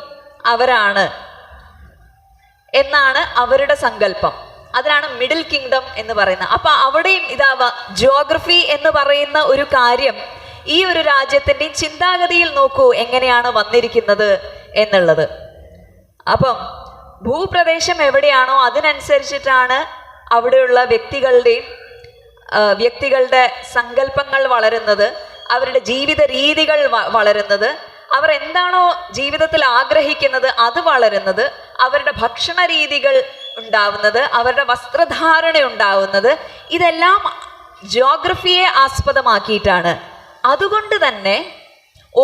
അവരാണ് എന്നാണ് അവരുടെ സങ്കല്പം. അതിനാണ് മിഡിൽ കിങ്ഡം എന്ന് പറയുന്നത്. അപ്പൊ അവിടെയും ഇതാവാ ജിയോഗ്രഫി എന്ന് പറയുന്ന ഒരു കാര്യം ഈ ഒരു രാജ്യത്തിൻ്റെയും ചിന്താഗതിയിൽ നോക്കൂ എങ്ങനെയാണ് വന്നിരിക്കുന്നത് എന്നുള്ളത്. അപ്പം ഭൂപ്രദേശം എവിടെയാണോ അതിനനുസരിച്ചിട്ടാണ് അവിടെയുള്ള വ്യക്തികളുടെ സങ്കല്പങ്ങൾ വളരുന്നത്, അവരുടെ ജീവിത രീതികൾ വളരുന്നത്, അവർ എന്താണോ ജീവിതത്തിൽ ആഗ്രഹിക്കുന്നത് അത് വളരുന്നത്, അവരുടെ ഭക്ഷണ രീതികൾ ഉണ്ടാവുന്നത്, അവരുടെ വസ്ത്രധാരണ ഉണ്ടാവുന്നത്, ഇതെല്ലാം ജിയോഗ്രഫിയെ ആസ്പദമാക്കിയിട്ടാണ്. അതുകൊണ്ട് തന്നെ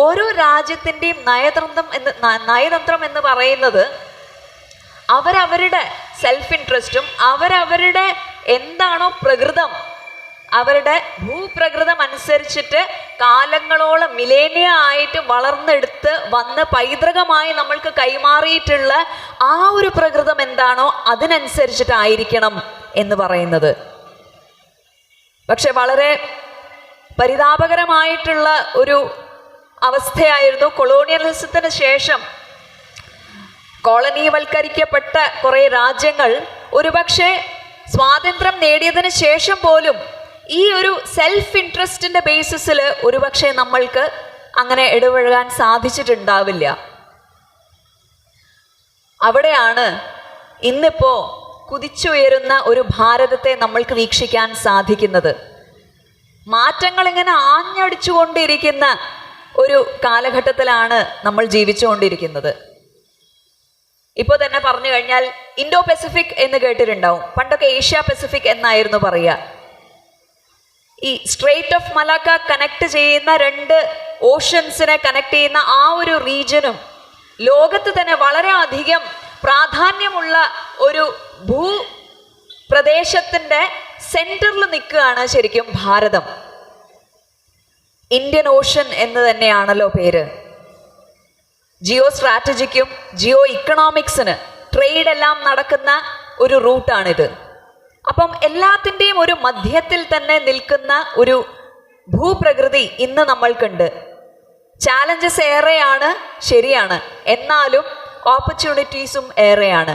ഓരോ രാജ്യത്തിൻ്റെയും നയതന്ത്രം എന്ന് പറയുന്നത് അവരവരുടെ സെൽഫ് ഇൻട്രസ്റ്റും അവരവരുടെ എന്താണോ പ്രകൃതം, അവരുടെ ഭൂപ്രകൃതം അനുസരിച്ചിട്ട് കാലങ്ങളോളം മിലേനിയ ആയിട്ട് വളർന്നെടുത്ത് വന്ന് പൈതൃകമായി നമ്മൾക്ക് കൈമാറിയിട്ടുള്ള ആ ഒരു പ്രകൃതം എന്താണോ അതിനനുസരിച്ചിട്ടായിരിക്കണം എന്ന് പറയുന്നത്. പക്ഷെ വളരെ പരിതാപകരമായിട്ടുള്ള ഒരു അവസ്ഥയായിരുന്നു കൊളോണിയലിസത്തിന് ശേഷം കോളനിവൽക്കരിക്കപ്പെട്ട കുറേ രാജ്യങ്ങൾ ഒരുപക്ഷെ സ്വാതന്ത്ര്യം നേടിയതിന് ശേഷം പോലും ഈ ഒരു സെൽഫ് ഇൻട്രസ്റ്റിൻ്റെ ബേസിസിൽ ഒരുപക്ഷെ നമ്മൾക്ക് അങ്ങനെ ഇടപഴകാൻ സാധിച്ചിട്ടുണ്ടാവില്ല. അവിടെയാണ് ഇന്നിപ്പോൾ കുതിച്ചുയരുന്ന ഒരു ഭാരതത്തെ നമ്മൾക്ക് വീക്ഷിക്കാൻ സാധിക്കുന്നത്. മാറ്റങ്ങൾ ഇങ്ങനെ ആഞ്ഞടിച്ചുകൊണ്ടിരിക്കുന്ന ഒരു കാലഘട്ടത്തിലാണ് നമ്മൾ ജീവിച്ചുകൊണ്ടിരിക്കുന്നത്. ഇപ്പോൾ തന്നെ പറഞ്ഞു കഴിഞ്ഞാൽ ഇൻഡോ പസഫിക് എന്ന് കേട്ടിട്ടുണ്ടാവും. പണ്ടൊക്കെ ഏഷ്യ പസഫിക് എന്നായിരുന്നു പറയുക. ഈ സ്ട്രെയിറ്റ് ഓഫ് മലാക്ക കണക്ട് ചെയ്യുന്ന 2 ഓഷൻസിനെ കണക്ട് ചെയ്യുന്ന ആ ഒരു റീജിയനും ലോകത്ത് തന്നെ വളരെ അധികം പ്രാധാന്യമുള്ള ഒരു ഭൂപ്രദേശത്തിൻ്റെ സെൻറ്ററിൽ നിൽക്കുകയാണ് ശരിക്കും ഭാരതം. ഇന്ത്യൻ ഓഷൻ എന്ന് തന്നെയാണല്ലോ പേര്. ജിയോ സ്ട്രാറ്റജിക്കും ജിയോ ഇക്കണോമിക്സിന് ട്രേഡ് എല്ലാം നടക്കുന്ന ഒരു റൂട്ടാണിത്. അപ്പം എല്ലാത്തിൻ്റെയും ഒരു മധ്യത്തിൽ തന്നെ നിൽക്കുന്ന ഒരു ഭൂപ്രകൃതി ഇന്ന് നമ്മൾക്കുണ്ട്. ചാലഞ്ചസ് ഏറെയാണ്, ശരിയാണ്, എന്നാലും ഓപ്പർച്യൂണിറ്റീസും ഏറെയാണ്.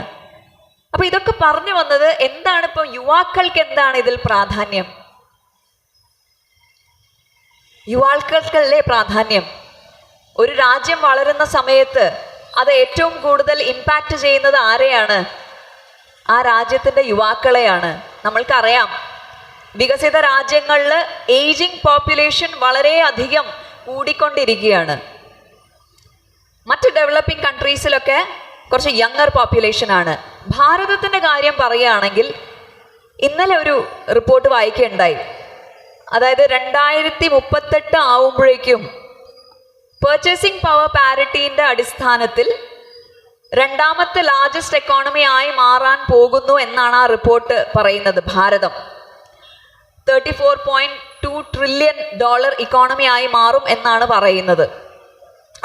അപ്പം ഇതൊക്കെ പറഞ്ഞു വന്നത് എന്താണ്, ഇപ്പോൾ യുവാക്കൾക്ക് എന്താണ് ഇതിൽ പ്രാധാന്യം? യുവാക്കൾക്കല്ലേ പ്രാധാന്യം? ഒരു രാജ്യം വളരുന്ന സമയത്ത് അത് ഏറ്റവും കൂടുതൽ ഇമ്പാക്റ്റ് ചെയ്യുന്നത് ആരെയാണ്? ആ രാജ്യത്തിൻ്റെ യുവാക്കളെയാണ്. നമ്മൾക്കറിയാം വികസിത രാജ്യങ്ങളിൽ ഏജിങ് പോപ്പുലേഷൻ വളരെയധികം കൂടിക്കൊണ്ടിരിക്കുകയാണ്. മറ്റ് ഡെവലപ്പിംഗ് കൺട്രീസിലൊക്കെ കുറച്ച് യങ്ങർ പോപ്പുലേഷനാണ്. ഭാരതത്തിൻ്റെ കാര്യം പറയുകയാണെങ്കിൽ ഇന്നലെ ഒരു റിപ്പോർട്ട് വായിക്കുകയുണ്ടായി. അതായത് 2038 ആവുമ്പോഴേക്കും പർച്ചേസിംഗ് പവർ പാരിറ്റീൻ്റെ അടിസ്ഥാനത്തിൽ രണ്ടാമത്തെ ലാർജസ്റ്റ് എക്കോണമി ആയി മാറാൻ പോകുന്നു എന്നാണ് ആ റിപ്പോർട്ട് പറയുന്നത്. ഭാരതം $34.2 ട്രില്യൺ ഇക്കോണമി ആയി മാറും എന്നാണ് പറയുന്നത്.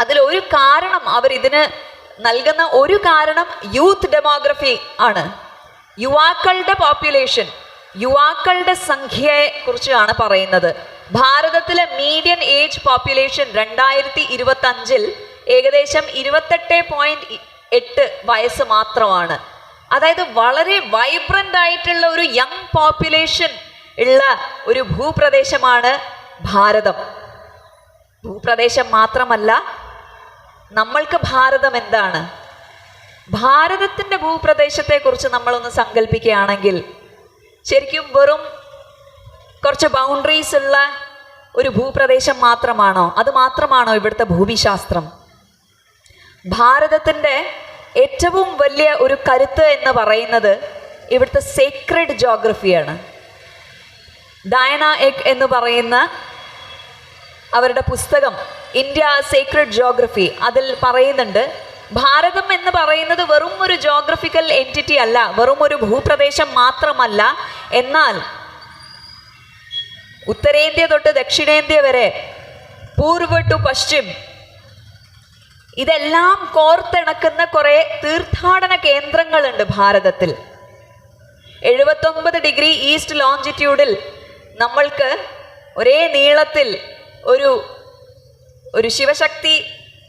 അതിലൊരു കാരണം, അവരിതിന് നൽകുന്ന ഒരു കാരണം യൂത്ത് ഡെമോഗ്രഫി ആണ്. യുവാക്കളുടെ പോപ്പുലേഷൻ, യുവാക്കളുടെ സംഖ്യയെ കുറിച്ചാണ് പറയുന്നത്. ഭാരതത്തിലെ മീഡിയൻ ഏജ് പോപ്പുലേഷൻ 2025 ഏകദേശം 28.8 വയസ്സ് മാത്രമാണ്. അതായത് വളരെ വൈബ്രൻ്റ് ആയിട്ടുള്ള ഒരു യങ് പോപ്പുലേഷൻ ഉള്ള ഒരു ഭൂപ്രദേശമാണ് ഭാരതം. ഭൂപ്രദേശം മാത്രമല്ല, നമ്മൾക്ക് ഭാരതം എന്താണ്? ഭാരതത്തിൻ്റെ ഭൂപ്രദേശത്തെക്കുറിച്ച് നമ്മളൊന്ന് സങ്കല്പിക്കുകയാണെങ്കിൽ ശരിക്കും വെറും കുറച്ച് ബൗണ്ടറീസ് ഉള്ള ഒരു ഭൂപ്രദേശം മാത്രമാണോ? അത് മാത്രമാണോ ഇവിടുത്തെ ഭൂമിശാസ്ത്രം? ഭാരതത്തിൻ്റെ ഏറ്റവും വലിയ ഒരു കരുത്ത് എന്ന് പറയുന്നത് ഇവിടുത്തെ സേക്രഡ് ജോഗ്രഫിയാണ്. ഡയന എഗ് എന്ന് പറയുന്ന അവരുടെ പുസ്തകം ഇന്ത്യ സേക്രഡ് ജോഗ്രഫി, അതിൽ പറയുന്നുണ്ട് ഭാരതം എന്ന് പറയുന്നത് വെറും ഒരു ജോഗ്രഫിക്കൽ എൻറ്റിറ്റി അല്ല, വെറും ഒരു ഭൂപ്രദേശം മാത്രമല്ല, എന്നാൽ ഉത്തരേന്ത്യ തൊട്ട് ദക്ഷിണേന്ത്യ വരെ, പൂർവ്വ ടു പശ്ചിം, ഇതെല്ലാം കോർത്തിണക്കുന്ന കുറേ തീർത്ഥാടന കേന്ദ്രങ്ങളുണ്ട് ഭാരതത്തിൽ. 79 ഡിഗ്രി ഈസ്റ്റ് ലോഞ്ചിറ്റ്യൂഡിൽ നമ്മൾക്ക് ഒരേ നീളത്തിൽ ഒരു ശിവശക്തി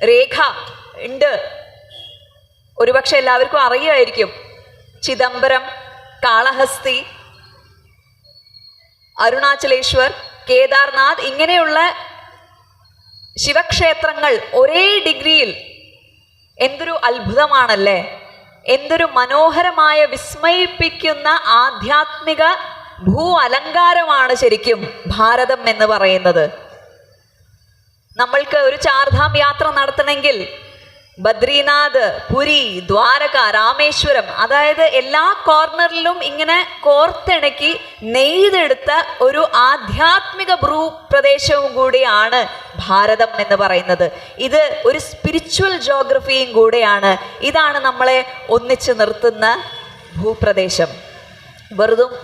രേഖ ഉണ്ട്. ഒരുപക്ഷെ എല്ലാവർക്കും അറിയുമായിരിക്കും. ചിദംബരം, കാളഹസ്തി, അരുണാചലേശ്വർ, കേദാർനാഥ്, ഇങ്ങനെയുള്ള ശിവക്ഷേത്രങ്ങൾ ഒരേ ഡിഗ്രിയിൽ. എന്തൊരു അത്ഭുതമാണല്ലേ! എന്തൊരു മനോഹരമായ വിസ്മയിപ്പിക്കുന്ന ആധ്യാത്മിക ഭൂ അലങ്കാരമാണ് ശരിക്കും ഭാരതം എന്ന് പറയുന്നത്. നമ്മൾക്ക് ഒരു ചാർധാം യാത്ര നടത്തണമെങ്കിൽ ബദ്രീനാഥ്, പുരി, ദ്വാരക, രാമേശ്വരം, അതായത് എല്ലാ കോർണറിലും ഇങ്ങനെ കോർത്തിണക്കി നെയ്തെടുത്ത ഒരു ആധ്യാത്മിക ഭൂപ്രദേശവും കൂടിയാണ് ഭാരതം എന്ന് പറയുന്നത്. ഇത് ഒരു സ്പിരിച്വൽ ജോഗ്രഫിയും കൂടെയാണ്. ഇതാണ് നമ്മളെ ഒന്നിച്ചു നിർത്തുന്ന ഭൂപ്രദേശം.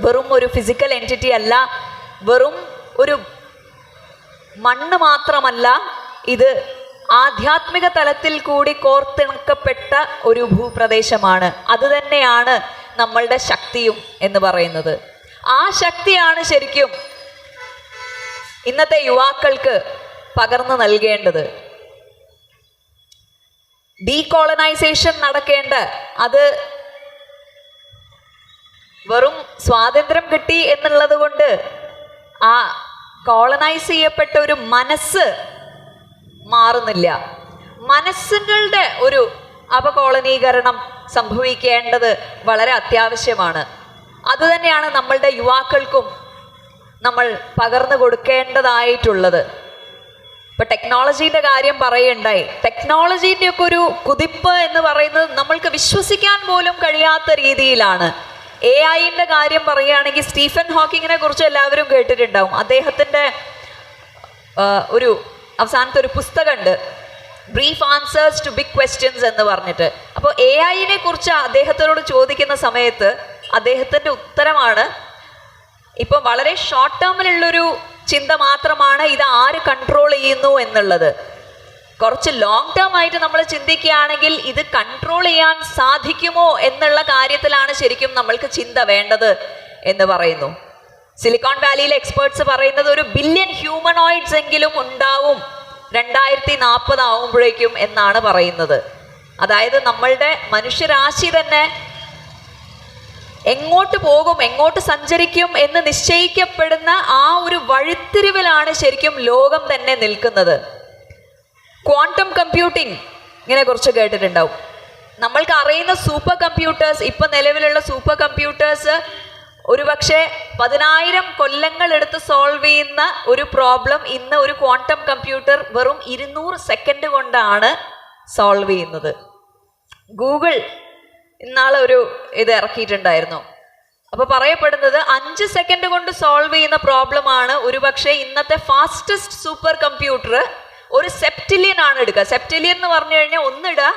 വെറും ഒരു ഫിസിക്കൽ എൻറ്റിറ്റി അല്ല, വെറും ഒരു മണ്ണ് മാത്രമല്ല, ഇത് ആധ്യാത്മിക തലത്തിൽ കൂടി കോർത്തിണക്കപ്പെട്ട ഒരു ഭൂപ്രദേശമാണ്. അതുതന്നെയാണ് നമ്മളുടെ ശക്തിയും എന്ന് പറയുന്നത്. ആ ശക്തിയാണ് ശരിക്കും ഇന്നത്തെ പകർന്നു നൽകേണ്ടത്. ഡീകോളനൈസേഷൻ നടക്കേണ്ട, അത് വെറും സ്വാതന്ത്ര്യം കിട്ടി എന്നുള്ളത് കൊണ്ട് ആ കോളനൈസ് ചെയ്യപ്പെട്ട ഒരു മനസ്സ് മാറുന്നില്ല. മനസ്സുകളുടെ ഒരു അപകോളനീകരണം സംഭവിക്കേണ്ടത് വളരെ അത്യാവശ്യമാണ്. അതുതന്നെയാണ് നമ്മളുടെ യുവാക്കൾക്കും നമ്മൾ പകർന്നു കൊടുക്കേണ്ടതായിട്ടുള്ളത്. ഇപ്പം ടെക്നോളജീൻ്റെ കാര്യം പറയുണ്ടായി. ടെക്നോളജീൻ്റെ ഒക്കെ ഒരു കുതിപ്പ് എന്ന് പറയുന്നത് നമ്മൾക്ക് വിശ്വസിക്കാൻ പോലും കഴിയാത്ത രീതിയിലാണ്. AI-ൻ്റെ കാര്യം പറയുകയാണെങ്കിൽ സ്റ്റീഫൻ ഹോക്കിങ്ങിനെ കുറിച്ച് എല്ലാവരും കേട്ടിട്ടുണ്ടാവും. അദ്ദേഹത്തിൻ്റെ ഒരു അവസാനത്തെ ഒരു പുസ്തകമുണ്ട്, brief answers to big questions എന്ന് പറഞ്ഞിട്ട്. അപ്പോൾ AI-നെ കുറിച്ച് അദ്ദേഹത്തിനോട് ചോദിക്കുന്ന സമയത്ത് അദ്ദേഹത്തിൻ്റെ ഉത്തരമാണ്, ഇപ്പം വളരെ ഷോർട്ട് ടേമിലുള്ളൊരു ചിന്ത മാത്രമാണ് ഇത് ആര് കൺട്രോൾ ചെയ്യുന്നു എന്നുള്ളത്. കുറച്ച് ലോങ് ടേം ആയിട്ട് നമ്മൾ ചിന്തിക്കുകയാണെങ്കിൽ ഇത് കൺട്രോൾ ചെയ്യാൻ സാധിക്കുമോ എന്നുള്ള കാര്യത്തിലാണ് ശരിക്കും നമ്മൾക്ക് ചിന്ത വേണ്ടത് എന്ന് പറയുന്നു. സിലിക്കോൺ വാലിയിലെ എക്സ്പേർട്സ് പറയുന്നത് 1 ബില്യൺ ഹ്യൂമനോയിഡ്സ് എങ്കിലും ഉണ്ടാവും 2040 ആവുമ്പോഴേക്കും എന്നാണ് പറയുന്നത്. അതായത് നമ്മളുടെ മനുഷ്യരാശി തന്നെ എങ്ങോട്ട് പോകും, എങ്ങോട്ട് സഞ്ചരിക്കും എന്ന് നിശ്ചയിക്കപ്പെടുന്ന ആ ഒരു വഴിത്തിരിവിലാണ് ശരിക്കും ലോകം തന്നെ നിൽക്കുന്നത്. ക്വാണ്ടം കമ്പ്യൂട്ടിംഗ് ഇങ്ങനെ കുറച്ച് കേട്ടിട്ടുണ്ടാവും. നമ്മൾക്ക് അറിയുന്ന സൂപ്പർ കമ്പ്യൂട്ടേഴ്സ്, ഇപ്പം നിലവിലുള്ള സൂപ്പർ കമ്പ്യൂട്ടേഴ്സ് ഒരുപക്ഷെ 10,000 കൊല്ലങ്ങൾ എടുത്ത് സോൾവ് ചെയ്യുന്ന ഒരു പ്രോബ്ലം ഇന്ന് ഒരു ക്വാണ്ടം കമ്പ്യൂട്ടർ വെറും 200 സെക്കൻഡ് കൊണ്ടാണ് സോൾവ് ചെയ്യുന്നത്. ഗൂഗിൾ ഇന്നാളെ ഒരു ഇത് ഇറക്കിയിട്ടുണ്ടായിരുന്നു. അപ്പൊ പറയപ്പെടുന്നത് 5 സെക്കൻഡ് കൊണ്ട് സോൾവ് ചെയ്യുന്ന പ്രോബ്ലം ആണ് ഒരുപക്ഷെ ഇന്നത്തെ ഫാസ്റ്റസ്റ്റ് സൂപ്പർ കമ്പ്യൂട്ടർ ഒരു സെപ്റ്റിലിയൻ ആണ് എടുക്കുക. സെപ്റ്റിലിയൻ എന്ന് പറഞ്ഞു കഴിഞ്ഞാൽ ഒന്നിടുക,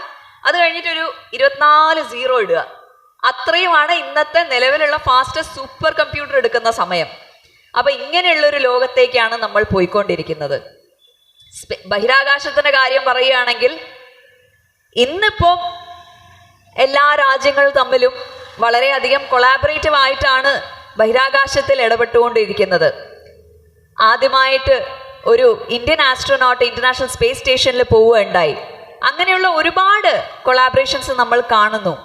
അത് കഴിഞ്ഞിട്ട് ഒരു 24 0 ഇടുക. അത്രയുമാണ് ഇന്നത്തെ നിലവിലുള്ള ഫാസ്റ്റസ്റ്റ് സൂപ്പർ കമ്പ്യൂട്ടർ എടുക്കുന്ന സമയം. അപ്പൊ ഇങ്ങനെയുള്ളൊരു ലോകത്തേക്കാണ് നമ്മൾ പോയിക്കൊണ്ടിരിക്കുന്നത്. ബഹിരാകാശത്തിന്റെ കാര്യം പറയുകയാണെങ്കിൽ ഇന്നിപ്പോ എല്ലാ രാജ്യങ്ങൾ തമ്മിലും വളരെയധികം കൊളാബറേറ്റീവ് ആയിട്ടാണ് ബഹിരാകാശത്തിൽ ഇടപെട്ടുകൊണ്ടിരിക്കുന്നത്. ആദ്യമായിട്ട് ഒരു ഇന്ത്യൻ ആസ്ട്രോനോട്ട് ഇന്റർനാഷണൽ സ്പേസ് സ്റ്റേഷനിൽ പോവുകയുണ്ടായി. അങ്ങനെയുള്ള ഒരുപാട് കൊളാബറേഷൻസ് നമ്മൾ കാണുന്നു.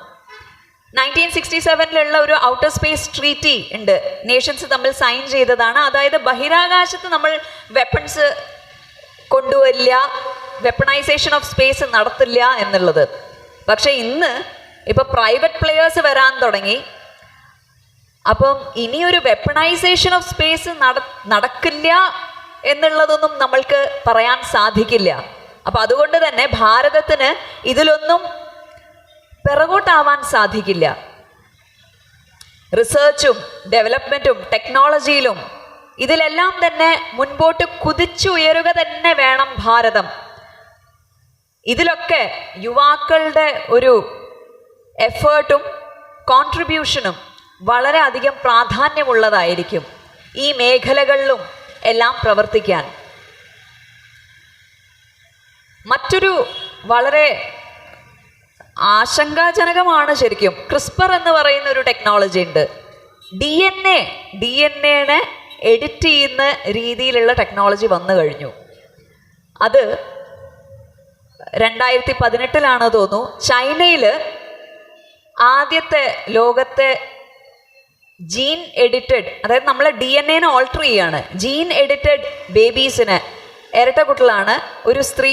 1967 ഒരു ഔട്ടർ സ്പേസ് ട്രീറ്റി ഉണ്ട്, നേഷൻസ് തമ്മിൽ സൈൻ ചെയ്തതാണ്. അതായത് ബഹിരാകാശത്ത് നമ്മൾ വെപ്പൺസ് കൊണ്ടുവരില്ല, വെപ്പണൈസേഷൻ ഓഫ് സ്പേസ് നടത്തില്ല എന്നുള്ളത്. പക്ഷെ ഇന്ന് ഇപ്പൊ പ്രൈവറ്റ് പ്ലെയേഴ്സ് വരാൻ തുടങ്ങി. അപ്പം ഇനിയൊരു വെപ്പണൈസേഷൻ ഓഫ് സ്പേസ് നടക്കില്ല എന്നുള്ളതൊന്നും നമ്മൾക്ക് പറയാൻ സാധിക്കില്ല. അപ്പൊ അതുകൊണ്ട് തന്നെ ഭാരതത്തിന് ഇതിലൊന്നും പിറകോട്ടാവാൻ സാധിക്കില്ല. റിസർച്ചും ഡെവലപ്മെന്റും ടെക്നോളജിയിലും ഇതിലെല്ലാം തന്നെ മുൻപോട്ട് കുതിച്ചുയരുക തന്നെ വേണം ഭാരതം. ഇതിലൊക്കെ യുവാക്കളുടെ ഒരു എഫേർട്ടും കോൺട്രിബ്യൂഷനും വളരെ അധികം പ്രാധാന്യമുള്ളതായിരിക്കും ഈ മേഖലകളിലും എല്ലാം പ്രവർത്തിക്കാൻ. മറ്റൊരു വളരെ ആശങ്കാജനകമാണ് ശരിക്കും, ക്രിസ്പർ എന്ന് പറയുന്ന ഒരു ടെക്നോളജി ഉണ്ട്. ഡി എൻ എനെ എഡിറ്റ് ചെയ്യുന്ന രീതിയിലുള്ള ടെക്നോളജി വന്നു കഴിഞ്ഞു. അത് 2018 തോന്നുന്നു ചൈനയിൽ ആദ്യത്തെ ലോകത്തെ ജീൻ എഡിറ്റഡ്, അതായത് നമ്മളെ DNA ഓൾട്ടർ ചെയ്യാണ്, ജീൻ എഡിറ്റഡ് ബേബീസിന്, ഇരട്ട കുട്ടികളാണ്, ഒരു സ്ത്രീ,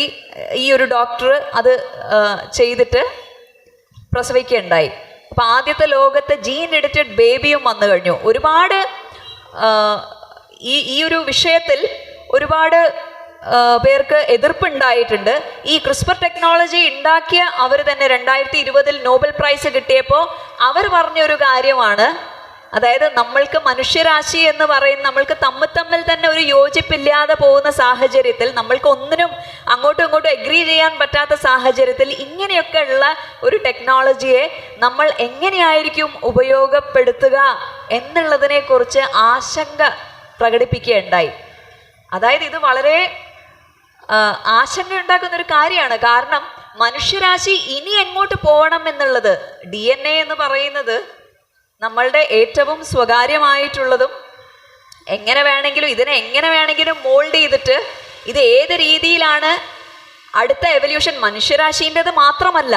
ഈ ഒരു ഡോക്ടർ അത് ചെയ്തിട്ട് പ്രസവിക്കുകയുണ്ടായി. അപ്പം ആദ്യത്തെ ലോകത്തെ ജീൻ എഡിറ്റഡ് ബേബിയും വന്നു കഴിഞ്ഞു. ഒരുപാട് ഈ ഒരു വിഷയത്തിൽ ഒരുപാട് പേർക്ക് എതിർപ്പുണ്ടായിട്ടുണ്ട്. ഈ ക്രിസ്പർ ടെക്നോളജി ഉണ്ടാക്കിയ അവർ തന്നെ 2020 നോബൽ പ്രൈസ് കിട്ടിയപ്പോൾ അവർ പറഞ്ഞൊരു കാര്യമാണ്, അതായത് നമ്മൾക്ക് മനുഷ്യരാശി എന്ന് പറയുന്ന നമ്മൾക്ക് തമ്മിൽ തന്നെ ഒരു യോജിപ്പില്ലാതെ പോകുന്ന സാഹചര്യത്തിൽ, നമ്മൾക്ക് ഒന്നിനും അങ്ങോട്ടും ഇങ്ങോട്ടും എഗ്രി ചെയ്യാൻ പറ്റാത്ത സാഹചര്യത്തിൽ ഇങ്ങനെയൊക്കെ ഉള്ള ഒരു ടെക്നോളജിയെ നമ്മൾ എങ്ങനെയായിരിക്കും ഉപയോഗപ്പെടുത്തുക എന്നുള്ളതിനെ കുറിച്ച് ആശങ്ക പ്രകടിപ്പിക്കുകയുണ്ടായി. അതായത് ഇത് വളരെ ആശങ്ക ഉണ്ടാക്കുന്ന ഒരു കാര്യമാണ്. കാരണം മനുഷ്യരാശി ഇനി എങ്ങോട്ട് പോകണം എന്നുള്ളത്, DNA എന്ന് പറയുന്നത് നമ്മളുടെ ഏറ്റവും സ്വകാര്യമായിട്ടുള്ളതും ഇതിനെ എങ്ങനെ വേണമെങ്കിലും മോൾഡ് ചെയ്തിട്ട് ഇത് ഏത് രീതിയിലാണ് അടുത്ത എവല്യൂഷൻ, മനുഷ്യരാശിൻ്റെത് മാത്രമല്ല,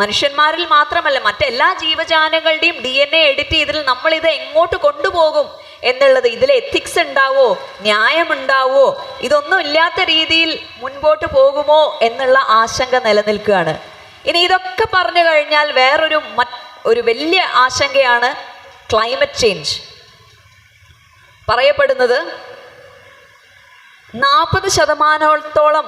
മനുഷ്യന്മാരിൽ മാത്രമല്ല മറ്റെല്ലാ ജീവജാലങ്ങളുടെയും DNA എഡിറ്റ് ചെയ്തിൽ നമ്മളിത് എങ്ങോട്ട് കൊണ്ടുപോകും എന്നുള്ളത്, ഇതിൽ എത്തിക്സ് ഉണ്ടാവോ, ന്യായമുണ്ടാവോ, ഇതൊന്നും ഇല്ലാത്ത രീതിയിൽ മുൻപോട്ട് പോകുമോ എന്നുള്ള ആശങ്ക നിലനിൽക്കുകയാണ്. ഇനി ഇതൊക്കെ പറഞ്ഞു കഴിഞ്ഞാൽ ഒരു വലിയ ആശങ്കയാണ് ക്ലൈമറ്റ് ചേഞ്ച്. പറയപ്പെടുന്നത് 40%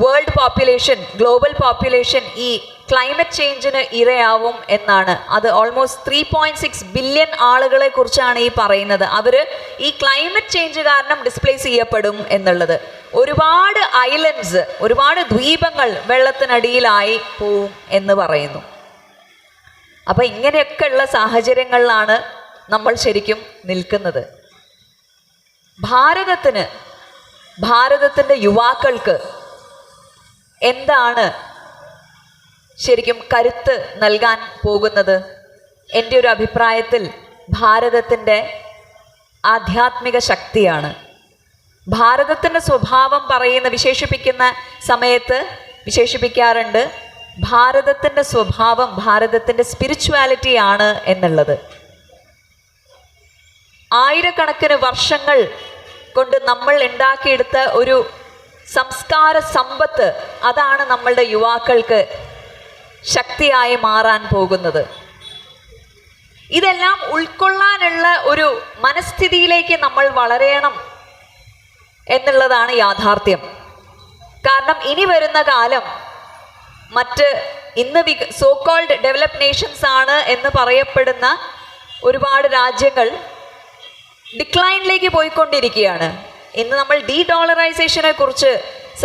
വേൾഡ് പോപ്പുലേഷൻ, ഗ്ലോബൽ പോപ്പുലേഷൻ ഈ ക്ലൈമറ്റ് ചേഞ്ചിന് ഇരയാവും എന്നാണ്. അത് ഓൾമോസ്റ്റ് 3.6 ബില്യൺ ആളുകളെ കുറിച്ചാണ് ഈ പറയുന്നത്. അവർ ഈ ക്ലൈമറ്റ് ചേഞ്ച് കാരണം ഡിസ്പ്ലേസ് ചെയ്യപ്പെടും എന്നുള്ളത്. ഒരുപാട് ഐലൻഡ്സ്, ഒരുപാട് ദ്വീപങ്ങൾ വെള്ളത്തിനടിയിലായി പോവും എന്ന് പറയുന്നു. അപ്പം ഇങ്ങനെയൊക്കെയുള്ള സാഹചര്യങ്ങളിലാണ് നമ്മൾ ശരിക്കും നിൽക്കുന്നത്. ഭാരതത്തിൻ്റെ യുവാക്കൾക്ക് എന്താണ് ശരിക്കും കരുത്ത് നൽകാൻ പോകുന്നത്? എൻ്റെ ഒരു അഭിപ്രായത്തിൽ ഭാരതത്തിൻ്റെ ആധ്യാത്മിക ശക്തിയാണ്. ഭാരതത്തിൻ്റെ സ്വഭാവം വിശേഷിപ്പിക്കുന്ന സമയത്ത് വിശേഷിപ്പിക്കാറുണ്ട്, ഭാരതത്തിൻ്റെ സ്വഭാവം ഭാരതത്തിൻ്റെ സ്പിരിച്വാലിറ്റി ആണ് എന്നുള്ളത്. ആയിരക്കണക്കിന് വർഷങ്ങൾ കൊണ്ട് നമ്മൾ ഉണ്ടാക്കിയെടുത്ത ഒരു സംസ്കാര സമ്പത്ത്, അതാണ് നമ്മളുടെ യുവാക്കൾക്ക് ശക്തിയായി മാറാൻ പോകുന്നത്. ഇതെല്ലാം ഉൾക്കൊള്ളാനുള്ള ഒരു മനസ്ഥിതിയിലേക്ക് നമ്മൾ വളരണം എന്നുള്ളതാണ് യാഥാർത്ഥ്യം. കാരണം ഇനി വരുന്ന കാലം മറ്റ് ഇന്ന് സോ കോൾഡ് ഡെവലപ്ഡ് നേഷൻസ് ആണ് എന്ന് പറയപ്പെടുന്ന ഒരുപാട് രാജ്യങ്ങൾ ഡിക്ലൈനിലേക്ക് പോയിക്കൊണ്ടിരിക്കുകയാണ്. ഇന്ന് നമ്മൾ ഡീഡോളറൈസേഷനെ കുറിച്ച്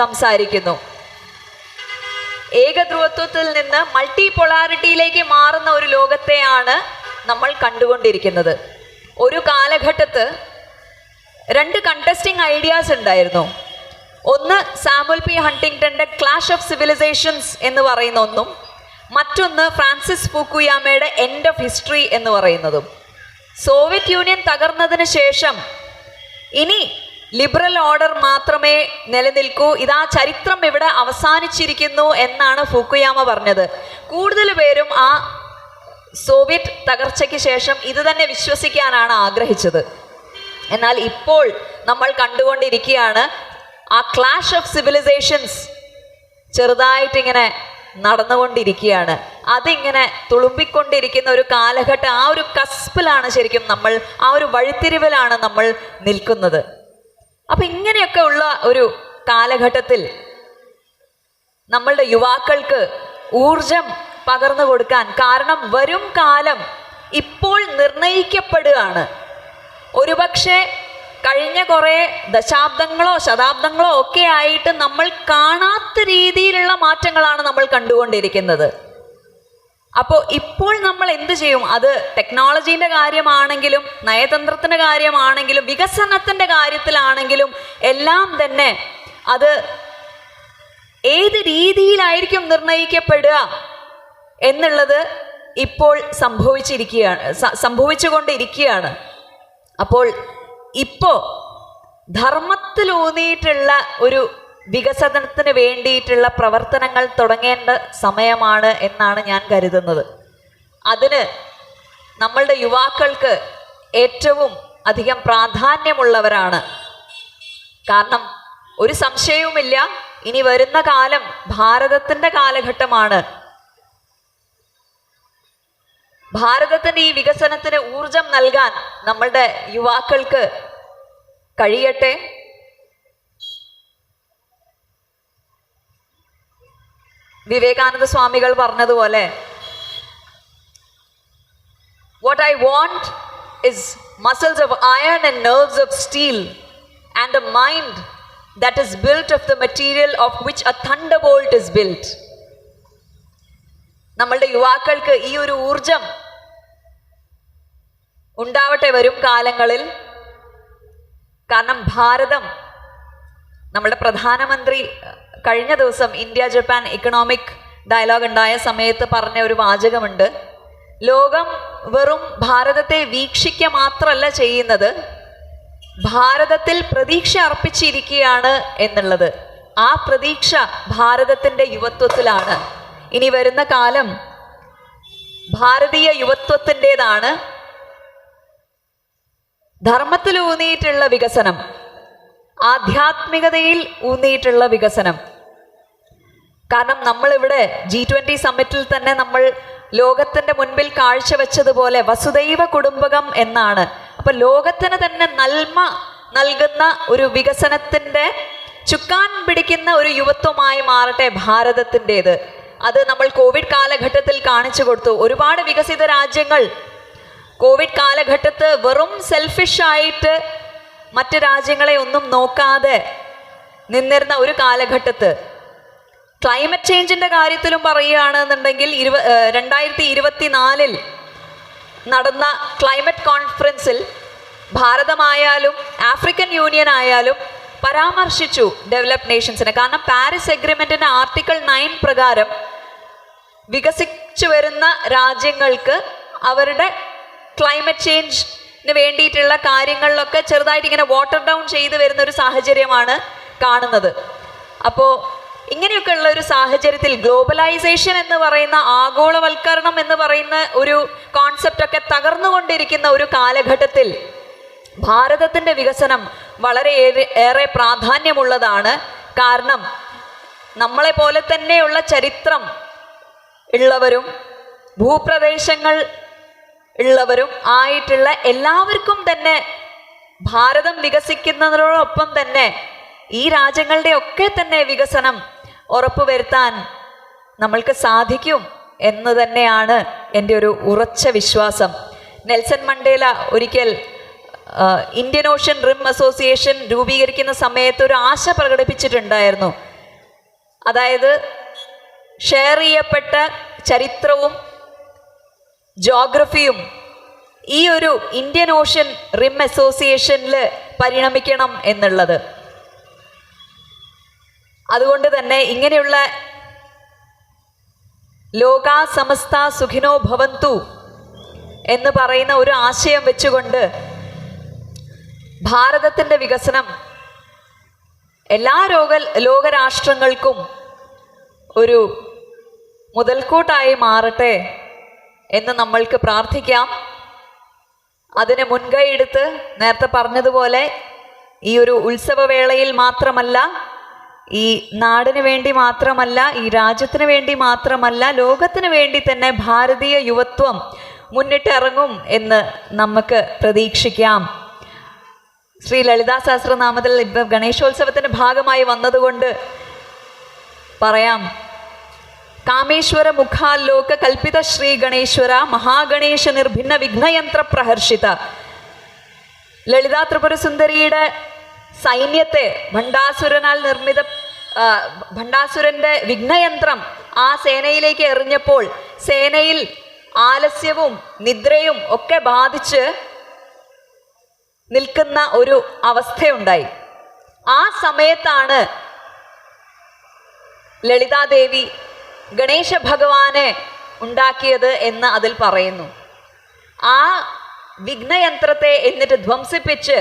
സംസാരിക്കുന്നു. ഏകധ്രുവത്വത്തിൽ നിന്ന് മൾട്ടി പൊളാരിറ്റിയിലേക്ക് മാറുന്ന ഒരു ലോകത്തെയാണ് നമ്മൾ കണ്ടുകൊണ്ടിരിക്കുന്നത്. ഒരു കാലഘട്ടത്ത് 2 കണ്ടസ്റ്റിംഗ് ഐഡിയാസ് ഉണ്ടായിരുന്നു. ഒന്ന് സാമുവൽ പി ഹണ്ടിങ്ടന്റെ ക്ലാഷ് ഓഫ് സിവിലൈസേഷൻസ് എന്ന് പറയുന്ന ഒന്നും, മറ്റൊന്ന് ഫ്രാൻസിസ് ഫുക്കുയാമയുടെ എൻഡ് ഓഫ് ഹിസ്റ്ററി എന്ന് പറയുന്നതും. സോവിയറ്റ് യൂണിയൻ തകർന്നതിന് ശേഷം ഇനി ലിബറൽ ഓർഡർ മാത്രമേ നിലനിൽക്കൂ, ഇതാ ചരിത്രം ഇവിടെ അവസാനിച്ചിരിക്കുന്നു എന്നാണ് ഫുക്കുയാമ പറഞ്ഞത്. കൂടുതൽ പേരും ആ സോവിയറ്റ് തകർച്ചയ്ക്ക് ശേഷം ഇത് തന്നെ വിശ്വസിക്കാനാണ് ആഗ്രഹിച്ചത്. എന്നാൽ ഇപ്പോൾ നമ്മൾ കണ്ടുകൊണ്ടിരിക്കുകയാണ് ആ ക്ലാഷ് ഓഫ് സിവിലൈസേഷൻസ് ചെറുതായിട്ടിങ്ങനെ നടന്നുകൊണ്ടിരിക്കുകയാണ്. അതിങ്ങനെ തുളുമ്പിക്കൊണ്ടിരിക്കുന്ന ഒരു കാലഘട്ടം, ആ ഒരു കസ്പിലാണ് ശരിക്കും നമ്മൾ, ആ ഒരു വഴിത്തിരിവിലാണ് നമ്മൾ നിൽക്കുന്നത്. അപ്പൊ ഇങ്ങനെയൊക്കെ ഉള്ള ഒരു കാലഘട്ടത്തിൽ നമ്മളുടെ യുവാക്കൾക്ക് ഊർജം പകർന്നു കൊടുക്കാൻ, കാരണം വരും കാലം ഇപ്പോൾ നിർണയിക്കപ്പെടുകയാണ്. ഒരുപക്ഷെ കഴിഞ്ഞ കുറേ ദശാബ്ദങ്ങളോ ശതാബ്ദങ്ങളോ ഒക്കെ ആയിട്ട് നമ്മൾ കാണാത്ത രീതിയിലുള്ള മാറ്റങ്ങളാണ് നമ്മൾ കണ്ടുകൊണ്ടിരിക്കുന്നത്. അപ്പോൾ ഇപ്പോൾ നമ്മൾ എന്ത് ചെയ്യും? അത് ടെക്നോളജീൻ്റെ കാര്യമാണെങ്കിലും നയതന്ത്രത്തിൻ്റെ കാര്യമാണെങ്കിലും വികസനത്തിൻ്റെ കാര്യത്തിലാണെങ്കിലും എല്ലാം തന്നെ അത് ഏത് രീതിയിലായിരിക്കും നിർണയിക്കപ്പെടുക എന്നുള്ളത് ഇപ്പോൾ സംഭവിച്ചുകൊണ്ടിരിക്കുകയാണ്. അപ്പോൾ ഇപ്പോൾ ധർമ്മത്തിലൂന്നിയിട്ടുള്ള ഒരു വികസനത്തിന് വേണ്ടിയിട്ടുള്ള പ്രവർത്തനങ്ങൾ തുടങ്ങേണ്ട സമയമാണ് എന്നാണ് ഞാൻ കരുതുന്നത്. അതിന് നമ്മളുടെ യുവാക്കൾക്ക് ഏറ്റവും അധികം പ്രാധാന്യമുള്ളവരാണ്. കാരണം ഒരു സംശയവുമില്ല, ഇനി വരുന്ന കാലം ഭാരതത്തിൻ്റെ കാലഘട്ടമാണ്. ഭാരതത്തിൻ്റെ ഈ വികസനത്തിന് ഊർജം നൽകാൻ നമ്മളുടെ യുവാക്കൾക്ക് കഴിയട്ടെ. വിവേകാനന്ദ സ്വാമികൾ പറഞ്ഞതുപോലെ, what I want is muscles of iron and nerves of steel and a mind that is built of the material of which a thunderbolt is built. നമ്മളുടെ യുവാക്കൾക്ക് ഈ ഒരു ഊർജം ഉണ്ടാവട്ടെ വരും കാലങ്ങളിൽ. കാരണം ഭാരതം, നമ്മളുടെ പ്രധാനമന്ത്രി കഴിഞ്ഞ ദിവസം ഇന്ത്യ ജപ്പാൻ ഇക്കണോമിക് ഡയലോഗ് ഉണ്ടായ സമയത്ത് പറഞ്ഞ ഒരു വാചകമുണ്ട്, ലോകം വെറും ഭാരതത്തെ വീക്ഷിക്കുക മാത്രമല്ല ചെയ്യുന്നത്, ഭാരതത്തിൽ പ്രതീക്ഷ അർപ്പിച്ചിരിക്കുകയാണ് എന്നുള്ളത്. ആ പ്രതീക്ഷ ഭാരതത്തിൻ്റെ യുവത്വത്തിലാണ്. ഇനി വരുന്ന കാലം ഭാരതീയ യുവത്വത്തിൻ്റെതാണ്. ധർമ്മത്തിൽ ഊന്നിയിട്ടുള്ള വികസനം, ആധ്യാത്മികതയിൽ ഊന്നിയിട്ടുള്ള വികസനം. കാരണം നമ്മളിവിടെ G20 സമ്മിറ്റിൽ തന്നെ നമ്മൾ ലോകത്തിൻ്റെ മുൻപിൽ കാഴ്ചവെച്ചതുപോലെ വസുദൈവ കുടുംബകം എന്നാണ്. അപ്പൊ ലോകത്തിന് തന്നെ നന്മ നൽകുന്ന ഒരു വികസനത്തിൻ്റെ ചുക്കാൻ പിടിക്കുന്ന ഒരു യുവത്വമായി മാറട്ടെ ഭാരതത്തിൻ്റെത്. അത് നമ്മൾ കോവിഡ് കാലഘട്ടത്തിൽ കാണിച്ചു കൊടുത്തു. ഒരുപാട് വികസിത രാജ്യങ്ങൾ കോവിഡ് കാലഘട്ടത്ത് വെറും സെൽഫിഷായിട്ട് മറ്റ് രാജ്യങ്ങളെ ഒന്നും നോക്കാതെ നിന്നിരുന്ന ഒരു കാലഘട്ടത്ത് ക്ലൈമറ്റ് ചേഞ്ചിൻ്റെ കാര്യത്തിലും പറയുകയാണെന്നുണ്ടെങ്കിൽ 2024 നടന്ന ക്ലൈമറ്റ് കോൺഫറൻസിൽ ഭാരതമായാലും ആഫ്രിക്കൻ യൂണിയൻ ആയാലും പരാമർശിച്ചു ഡെവലപ്ഡ് നേഷൻസിനെ. കാരണം പാരീസ് എഗ്രിമെൻറ്റിൻ്റെ ആർട്ടിക്കിൾ 9 പ്രകാരം വികസിച്ചു വരുന്ന രാജ്യങ്ങൾക്ക് അവരുടെ ക്ലൈമറ്റ് ചേഞ്ചിന് വേണ്ടിയിട്ടുള്ള കാര്യങ്ങളിലൊക്കെ ചെറുതായിട്ട് ഇങ്ങനെ വാട്ടർ ഡൗൺ ചെയ്തു വരുന്ന ഒരു സാഹചര്യമാണ് കാണുന്നത്. അപ്പോൾ ഇങ്ങനെയൊക്കെ ഉള്ള ഒരു സാഹചര്യത്തിൽ ഗ്ലോബലൈസേഷൻ എന്ന് പറയുന്ന, ആഗോളവൽക്കരണം എന്ന് പറയുന്ന ഒരു കോൺസെപ്റ്റൊക്കെ തകർന്നുകൊണ്ടിരിക്കുന്ന ഒരു കാലഘട്ടത്തിൽ ഭാരതത്തിൻ്റെ വികസനം വളരെ ഏറെ പ്രാധാന്യമുള്ളതാണ്. കാരണം നമ്മളെ പോലെ തന്നെയുള്ള ചരിത്രം ഉള്ളവരും ഭൂപ്രദേശങ്ങൾ ഉള്ളവരും ആയിട്ടുള്ള എല്ലാവർക്കും തന്നെ ഭാരതം വികസിക്കുന്നതിനോടൊപ്പം തന്നെ ഈ രാജ്യങ്ങളുടെ ഒക്കെ തന്നെ വികസനം ഉറപ്പുവരുത്താൻ നമ്മൾക്ക് സാധിക്കും എന്ന് തന്നെയാണ് എൻ്റെ ഒരു ഉറച്ച വിശ്വാസം. നെൽസൺ മണ്ടേല ഒരിക്കൽ ഇന്ത്യൻ ഓഷ്യൻ റിം അസോസിയേഷൻ രൂപീകരിക്കുന്ന സമയത്ത് ഒരു ആശ പ്രകടിപ്പിച്ചിട്ടുണ്ടായിരുന്നു. അതായത് ഷെയർ ചെയ്യപ്പെട്ട ചരിത്രവും ജോഗ്രഫിയും ഈ ഒരു ഇന്ത്യൻ ഓഷ്യൻ റിം അസോസിയേഷനിൽ പരിണമിക്കണം എന്നുള്ളത്. അതുകൊണ്ട് തന്നെ ഇങ്ങനെയുള്ള ലോകാ സമസ്ത സുഖിനോ ഭവന്തു എന്ന് പറയുന്ന ഒരു ആശയം വെച്ചുകൊണ്ട് ഭാരതത്തിൻ്റെ വികസനം എല്ലാ ലോകരാഷ്ട്രങ്ങൾക്കും ഒരു മുതൽക്കൂട്ടായി മാറട്ടെ എന്ന് നമ്മൾക്ക് പ്രാർത്ഥിക്കാം. അതിന് മുൻകൈ എടുത്ത് നേരത്തെ പറഞ്ഞതുപോലെ ഈ ഒരു ഉത്സവവേളയിൽ മാത്രമല്ല, ഈ നാടിന് വേണ്ടി മാത്രമല്ല, ഈ രാജ്യത്തിന് വേണ്ടി മാത്രമല്ല, ലോകത്തിന് വേണ്ടി തന്നെ ഭാരതീയ യുവത്വം മുന്നിട്ടിറങ്ങും എന്ന് നമുക്ക് പ്രതീക്ഷിക്കാം. ശ്രീ ലളിതാ സഹസ്രനാമത്തിൽ ഗണേശോത്സവത്തിൻ്റെ ഭാഗമായി വന്നതുകൊണ്ട് പറയാം. കാമേശ്വര മുഖാലോക കൽപ്പിത ശ്രീ ഗണേശ്വര മഹാഗണേശ നിർഭിന്ന വിഘ്നയന്ത്ര പ്രഹർഷിത. ലളിതാ ത്രിപുര സുന്ദരിയുടെ സൈന്യത്തെ ഭണ്ഡാസുരന്റെ വിഘ്നയന്ത്രം ആ സേനയിലേക്ക് എറിഞ്ഞപ്പോൾ സേനയിൽ ആലസ്യവും നിദ്രയും ഒക്കെ ബാധിച്ച് നിൽക്കുന്ന ഒരു അവസ്ഥയുണ്ടായി. ആ സമയത്താണ് ലളിതാദേവി ഗണേശ ഭഗവാനെ ഉണ്ടാക്കിയത് എന്ന് അതിൽ പറയുന്നു. ആ വിഘ്നയന്ത്രത്തെ എന്നിട്ട് ധ്വംസിപ്പിച്ച്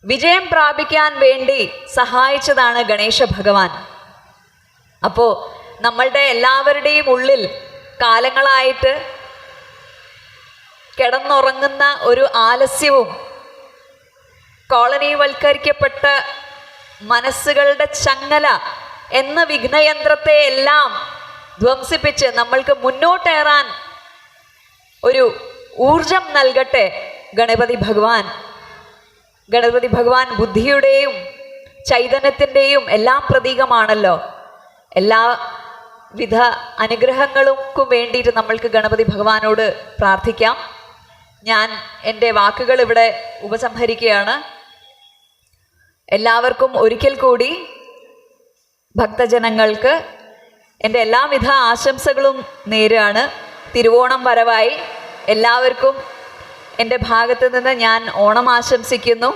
വിജയം പ്രാപിക്കാൻ വേണ്ടി സഹായിച്ചതാണ് ഗണേശ ഭഗവാൻ. അപ്പോൾ നമ്മളുടെ എല്ലാവരുടെയും ഉള്ളിൽ കാലങ്ങളായിട്ട് കിടന്നുറങ്ങുന്ന ഒരു ആലസ്യവും കോളനിവൽക്കരിക്കപ്പെട്ട മനസ്സുകളുടെ ചങ്ങല എന്ന വിഘ്നയന്ത്രത്തെ എല്ലാം ധ്വംസിപ്പിച്ച് നമ്മൾക്ക് മുന്നോട്ടേറാൻ ഒരു ഊർജം നൽകട്ടെ ഗണപതി ഭഗവാൻ. ഗണപതി ഭഗവാൻ ബുദ്ധിയുടെയും ചൈതന്യത്തിൻ്റെയും എല്ലാം പ്രതീകമാണല്ലോ. എല്ലാവിധ അനുഗ്രഹങ്ങൾക്കും വേണ്ടിയിട്ട് നമ്മൾക്ക് ഗണപതി ഭഗവാനോട് പ്രാർത്ഥിക്കാം. ഞാൻ എൻ്റെ വാക്കുകൾ ഇവിടെ ഉപസംഹരിക്കുകയാണ്. എല്ലാവർക്കും ഒരിക്കൽ കൂടി ഭക്തജനങ്ങൾക്ക് എൻ്റെ എല്ലാവിധ ആശംസകളും നേരുകയാണ്. തിരുവോണം വരവായി. എല്ലാവർക്കും എൻ്റെ ഭാഗത്ത് നിന്ന് ഞാൻ ഓണം ആശംസിക്കുന്നു.